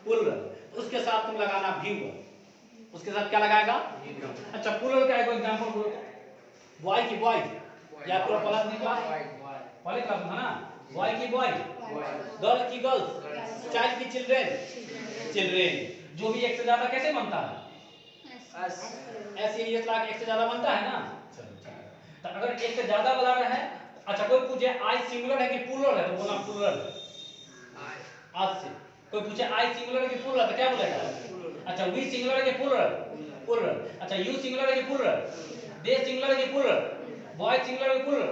प्लूरल, उसके साथ तुम लगाना V1, उसके साथ क्या लगाएगा। अच्छा प्लूरल का एक एग्जांपल बोलो, बॉय की बॉय, या पूरा क्लास में क्लास पहले क्लास में था ना, बॉय की बॉय, गर्ल की गर्ल्स, चाइल्ड की चिल्ड्रेन, जो भी एक से ज्यादा कैसे बनता है, ऐसे ही एक से ज्यादा बनता है ना। तो अगर एक से ज्यादा बता रहा है, अच्छा कोई पूछे आई सिंगुलर है कि प्लूरल है, तो बोलना प्लूरल। आज से कोई पूछे आई सिंगुलर है कि प्लूरल है तो क्या बोलेगा, अच्छा वी सिंगुलर है कि प्लूरल, अच्छा यू सिंगुलर है कि प्लूरल, दे सिंगुलर है कि प्लूरल, बॉय सिंगुलर है कि प्लूरल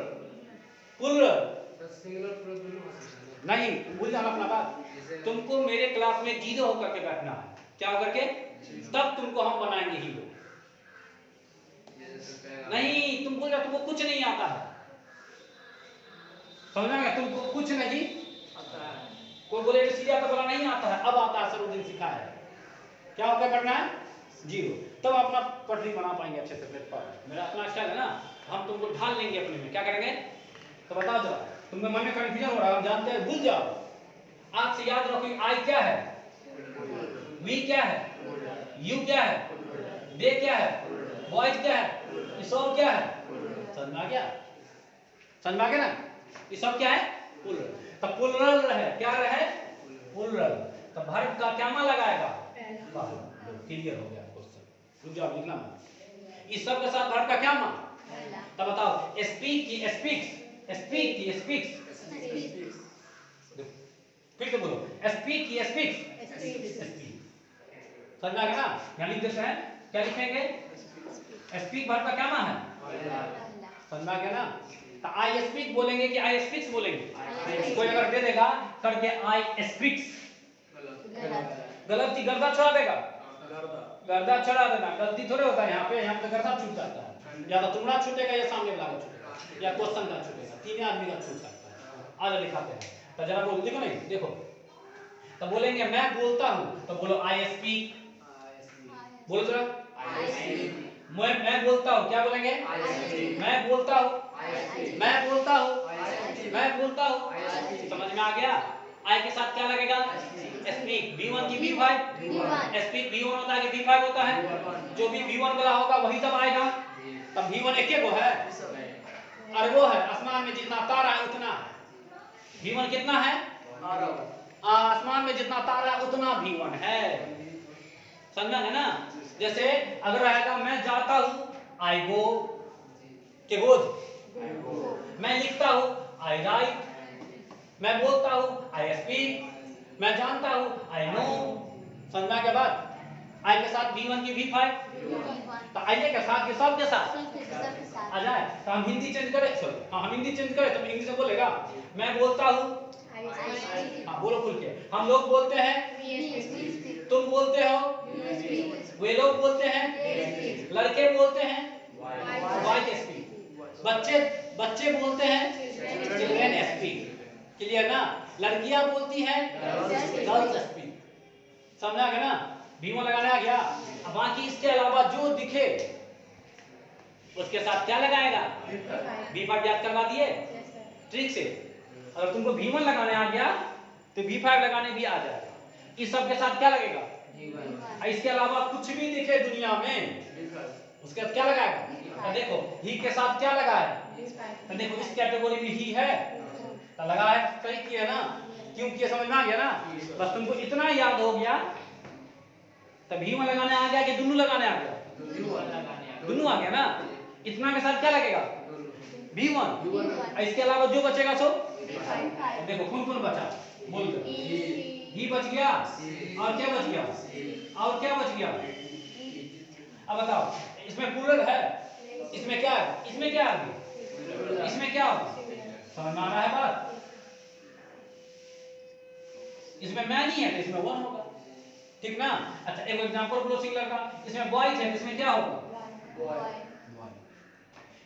नहीं, भूल जाना अपना बात। तुमको मेरे क्लास में जीरो होकर के बैठना है, क्या होकर के, तब तुमको हम बनाएंगे हीरो। नहीं तुम बोल रहे तुमको कुछ नहीं आता है, समझना है, तुमको कुछ नहीं आता है, कोई बोले सीधा तो बोला नहीं आता है, अब आता है, सर दिन सिखा है, क्या होकर पढ़ना है, जीरो, तब अपना पटरी बना पाएंगे अच्छे से प्लेटफॉर्म। मेरा अपना स्टाइल है ना, हम तुमको ढाल लेंगे अपने में, क्या करेंगे, तो बताओ जरा, तुमके मन में कंफ्यूजन हो रहा है, हम जानते हैं, भूल जाओ, आज से याद रखो आई क्या है, वी क्या है, यू क्या है, दे क्या है, बॉयज क्या है, ये सब क्या है, समझ में आ गया, समझ में आ गया ना, ये सब क्या है, प्लूरल। तो प्लूरल रहे, क्या रहे, प्लूरल, तो वर्ब का क्या मा लगाएगा, क्लियर हो गया क्वेश्चन। रुक जाओ, लिखना मत। इस सब के साथ वर्ब का क्या मान? तब बताओ, स्पीक की स्पीक्स, स्पीक की स्पीक्स, फिर से बोलो, स्पीक की स्पीक्स, स्पीक। समझ में आ गया ना? यहाँ लिख देते हैं, क्या लिखेंगे? स्पीक वर्ब का क्या मान है? समझ में आ गया ना? तो आई स्पीक बोलेंगे कि आई स्पीक्स बोलेंगे? कोई अगर दे देगा करके आई स्पीक्स, गलत ही गर्दा छोड़ा देगा, गर्दा छोड़ा देना, गलती थोड़े होता है यहाँ पे तो गर्दा छूट जाता है, या तो तुम्हारा छूटेगा या सामने वाला का छूटेगा या क्वेश्चन का छूटेगा, तीन आदमी का छूट सकता है। आज लिखाते हैं तो जरा बोल, देखो नहीं, देखो तो बोलेंगे मैं बोलता हूँ, तो बोलो आई स्पीक, बोलो जरा मैं बोलता हूँ, क्या बोलेंगे? मैं बोलता हूँ, मैं बोलता हूँ, मैं बोलता हूँ। समझ में आ गया? आई के साथ क्या लगेगा? स्पीक। V1 की V5, स्पीक V1 होता है कि V5 होता है? जो भी V1 वाला होगा वही सब आएगा। तब V1 एक वो है, और वो है आसमान में जितना तारा है उतना। V1 कितना है? आसमान में जितना तारा है उतना V1 है। समझा है ना? जैसे अगर आएगा मैं जाता हूँ, आई गो, के गोज। मैं लिखता हूँ, आई राइट। मैं बोलता हूँ, आई स्पीक। मैं जानता हूँ, आई नो। समझा के बाद आई के साथ V1 की V5, तो आइए के साथ, ये सब के साथ आ जाए तो हम हिंदी चेंज करें, सॉरी हाँ हम हिंदी चेंज करें तो इंग्लिश में बोलेगा मैं बोलता हूँ, हाँ बोलो खुल के। हम लोग बोलते हैं, तुम बोलते हो, वे लोग बोलते हैं, लड़के बोलते हैं, बॉयज स्पीक। बच्चे बोलते हैं, चिल्ड्रन स्पीक। क्लियर ना? लड़कियां बोलती हैं, गर्ल्स स्पीक। समझा गया ना? V1 लगाना आ गया। अब बाकी इसके अलावा जो दिखे उसके साथ क्या लगाएगा? V5 याद करवा दिए ट्रिक से। अगर तुमको V1 लगाने आ गया तो V5 लगाने भी आ जाएगा। इस सब के साथ क्या लगेगा? इसके अलावा कुछ भी दिखे दुनिया में उसके साथ क्या लगाएगा? तो देखो ही के साथ क्या लगा है? तो देखो इस कैटेगरी में ही है तो लगा है, सही किया ना? क्योंकि ये समझ में आ गया ना? बस तुमको इतना याद हो गया तब V1 लगाने आ गया कि दोनों लगाने आ गया? दोनों आ गया ना? इतना के साथ क्या लगेगा? V1। इसके अलावा जो बचेगा सो देखो कौन बचा, बोल दो। ही बच गया, और क्या बच गया? और क्या बच गया? अब बताओ, इसमें प्लूरल है, इसमें क्या है? इसमें क्या है? इसमें क्या होगा? समझ में आ रहा है बात? इसमें मैं नहीं है तो इसमें वन होगा, ठीक ना? अच्छा एक एग्जांपल बोलो सिंगुलर का। इसमें बॉयज है तो इसमें क्या होगा?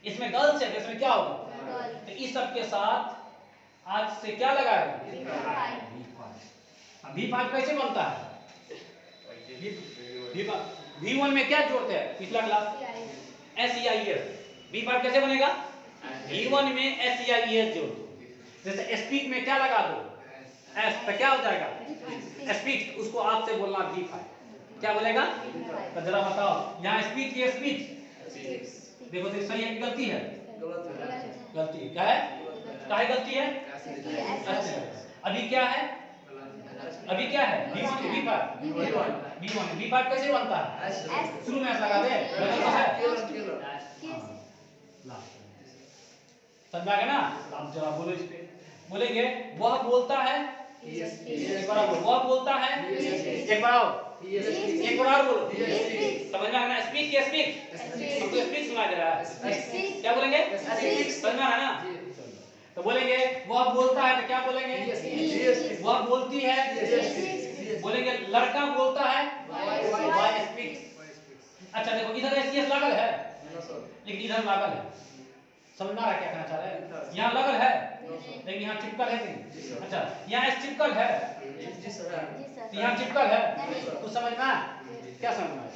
इसमें गर्ल्स है तो इसमें क्या होगा? तो इस सब के साथ आज से क्या लगाएगा? V5 कैसे बनता है? V1 में क्या जोड़ते हैं? पिछला क्लास SEIS। V5 कैसे बनेगा? V1 में SEIS जोड़ दो। जैसे स्पीक में क्या लगा दो? S, तो क्या हो जाएगा? स्पीक। उसको आपसे बोलना V5। क्या बोलेगा? तो जरा बताओ, यहाँ स्पीक की स्पीच देखो तो सही है कि गलती है? गलती है। क्या है? काहे गलती है? अभी क्या है? अभी क्या है? V1 की V5। V5 कैसे बनता है? शुरू में ऐसा लगा दे, समझा गया ना? अब जरा बोलो इस पे। बोलेंगे वह बोलता है, एक बार बोलो, वह बोलता है, एक बार आओ, एक बार और बोलो। समझ में आ गया? स्पीक की स्पीक, हमको स्पीक सुना दे रहा है। क्या बोलेंगे? समझ में आ रहा है ना? तो बोलेंगे वह बोलता है तो क्या बोलेंगे? वह बोलती है। बोलेंगे लड़का बोलता है, बॉय स्पीक्स। अच्छा देखो इधर एसएस लागल है लेकिन इधर लागल है। समझ में आ रहा है क्या कहना चाह रहे हैं? यहाँ लगल है लेकिन यहाँ चिपकल है नहीं। अच्छा यहाँ एस चिपकल है, यहाँ चिपकल है। तो समझ में आया? क्या समझ में आया?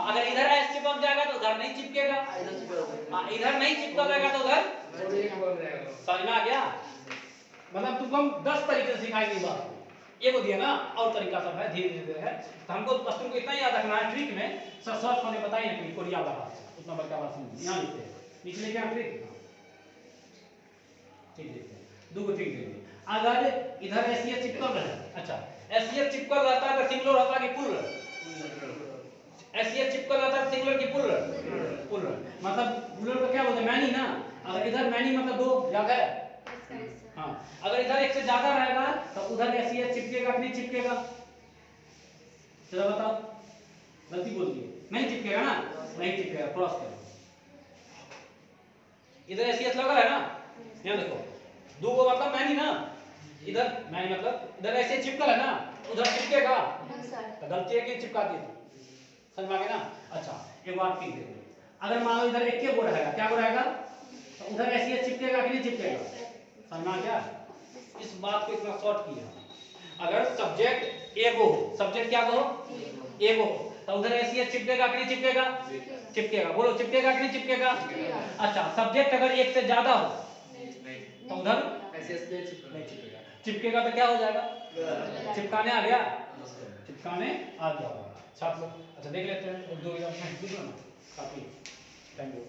अगर इधर एस चिपक जाएगा तो उधर नहीं चिपकेगा, इधर नहीं चिपका रहेगा तो उधर। समझ में आ गया? मतलब तुमको हम 10 तरीके से सिखाएंगे बात। ये को दिया ना, और तरीका सब है, धीरे धीरे है। तो हमको बस तुमको इतना याद रखना है ट्रिक में सर्च होने बताइए कि कोरिया वाला उतना बड़का बात सुन। यहाँ लिखते हैं नीचे क्या ट्रिक, ठीक देखते हैं। दो ट्रिक देंगे। अगर इधर एसएच चिपकल रहे, अच्छा एसएच चिपकल रहता है तो सिंगुलर होता है कि प्लूरल? एसएच चिपकल रहता है सिंगुलर की प्लूरल? प्लूरल। मतलब प्लूरल का क्या बोलते हैं? मैनी ना। अगर इधर मैनी मतलब दो, याद है? हाँ। अगर इधर एक से ज्यादा रहेगा तो उधर एसएच चिपकेगा कि नहीं चिपकेगा? चलो बताओ, गलती बोल दिए, नहीं चिपकेगा ना? नहीं चिपकेगा, क्रॉस करो। इधर एसएच लगा है ना, यहाँ देखो, दो को मतलब मैनी ना, इधर मैनी मतलब इधर एसएच चिपकल है ना, उधर चिपकेगा? तो गलती है कि चिपका दिए, समझ में आ गया ना? अच्छा एक बार फिर देखो, अगर मान लो इधर एक के वो रहेगा, क्या वो रहेगा? तो उधर एसएच चिपकेगा कि नहीं चिपकेगा? समझ में आ गया? इस बात को इतना शॉर्ट किया। अगर सब्जेक्ट एगो हो, सब्जेक्ट क्या हो? एगो हो, तो उधर एसएच चिपकेगा कि नहीं चिपकेगा? चिपकेगा। बोलो चिपकेगा कि नहीं चिपकेगा? अच्छा सब्जेक्ट अगर एक से ज्यादा हो तो उधर एसएस पे नहीं चिपकेगा। चिपकेगा तो क्या हो जाएगा? चिपकाने आ गया, चिपकाने आ गया होगा। छात्र लोग अच्छा देख लेते हैं, एक दो एग्जाम्पल लिख लो ना, काफी टाइम दो।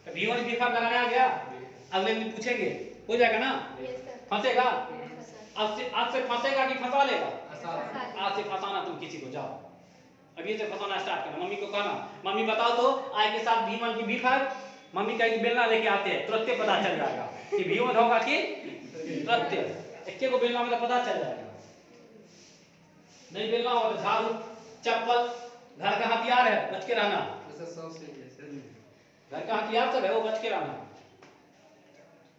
V1 V5 लगाने आ गया, अगले दिन पूछेंगे, हो जाएगा ना? फंसेगा? आज से फंसेगा कि फंसा लेगा? आज से फंसाना तुम किसी को, जाओ अभी से फंसाना स्टार्ट करना। मम्मी को कहना, मम्मी बताओ तो आय के साथ V1 की V5, मम्मी कहेगी बेलना लेके आते हैं, तुरंत पता चल जाएगा कि V1 होगा कि तुरंत एक को बेलना में पता चल जाएगा। नहीं बेलना हो तो झाड़ू, चप्पल, घर का हथियार है, बच के रहना। घर का हथियार सब है, वो बच के रहना।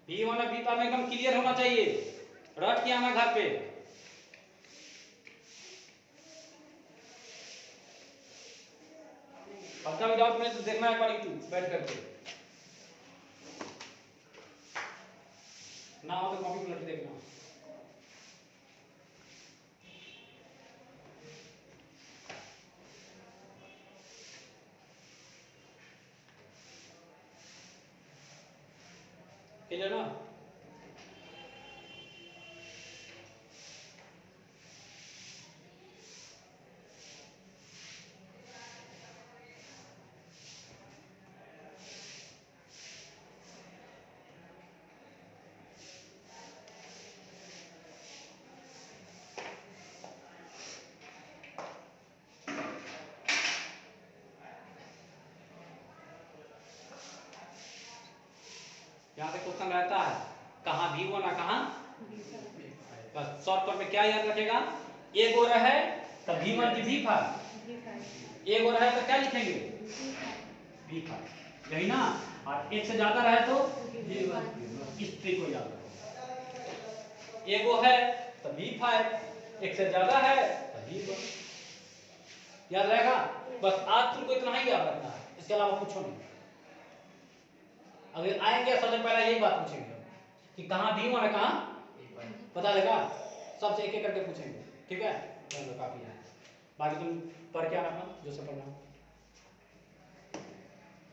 V1 और V5 में एकदम क्लियर होना चाहिए, रट के आना घर पे। हल्का भी डाउट में तो देखना है पड़ी तू बैठ करके, ना हो तो कॉपी पलट देखना। क्लियर ना? यहाँ पे क्वेश्चन रहता है कहाँ V1 और कहाँ, बस शॉर्टकट में क्या याद रखेगा? एक और है तब V1 की V5, एक और है तो क्या लिखेंगे? V5, यही ना? और एक से ज्यादा रहे तो इस ट्रिक को याद रखो। एक और है तो V5, एक से ज्यादा है तो V1, याद रहेगा? बस आज तुमको इतना ही याद रखना है, इसके अलावा कुछ नहीं। अगर आएंगे सबसे पहले यही बात पूछेंगे कि कहाँ V1 है कहाँ, पता लगा? सबसे एक एक करके पूछेंगे, ठीक है? काफी है, बाकी तुम पढ़ के आना जो से पढ़ना।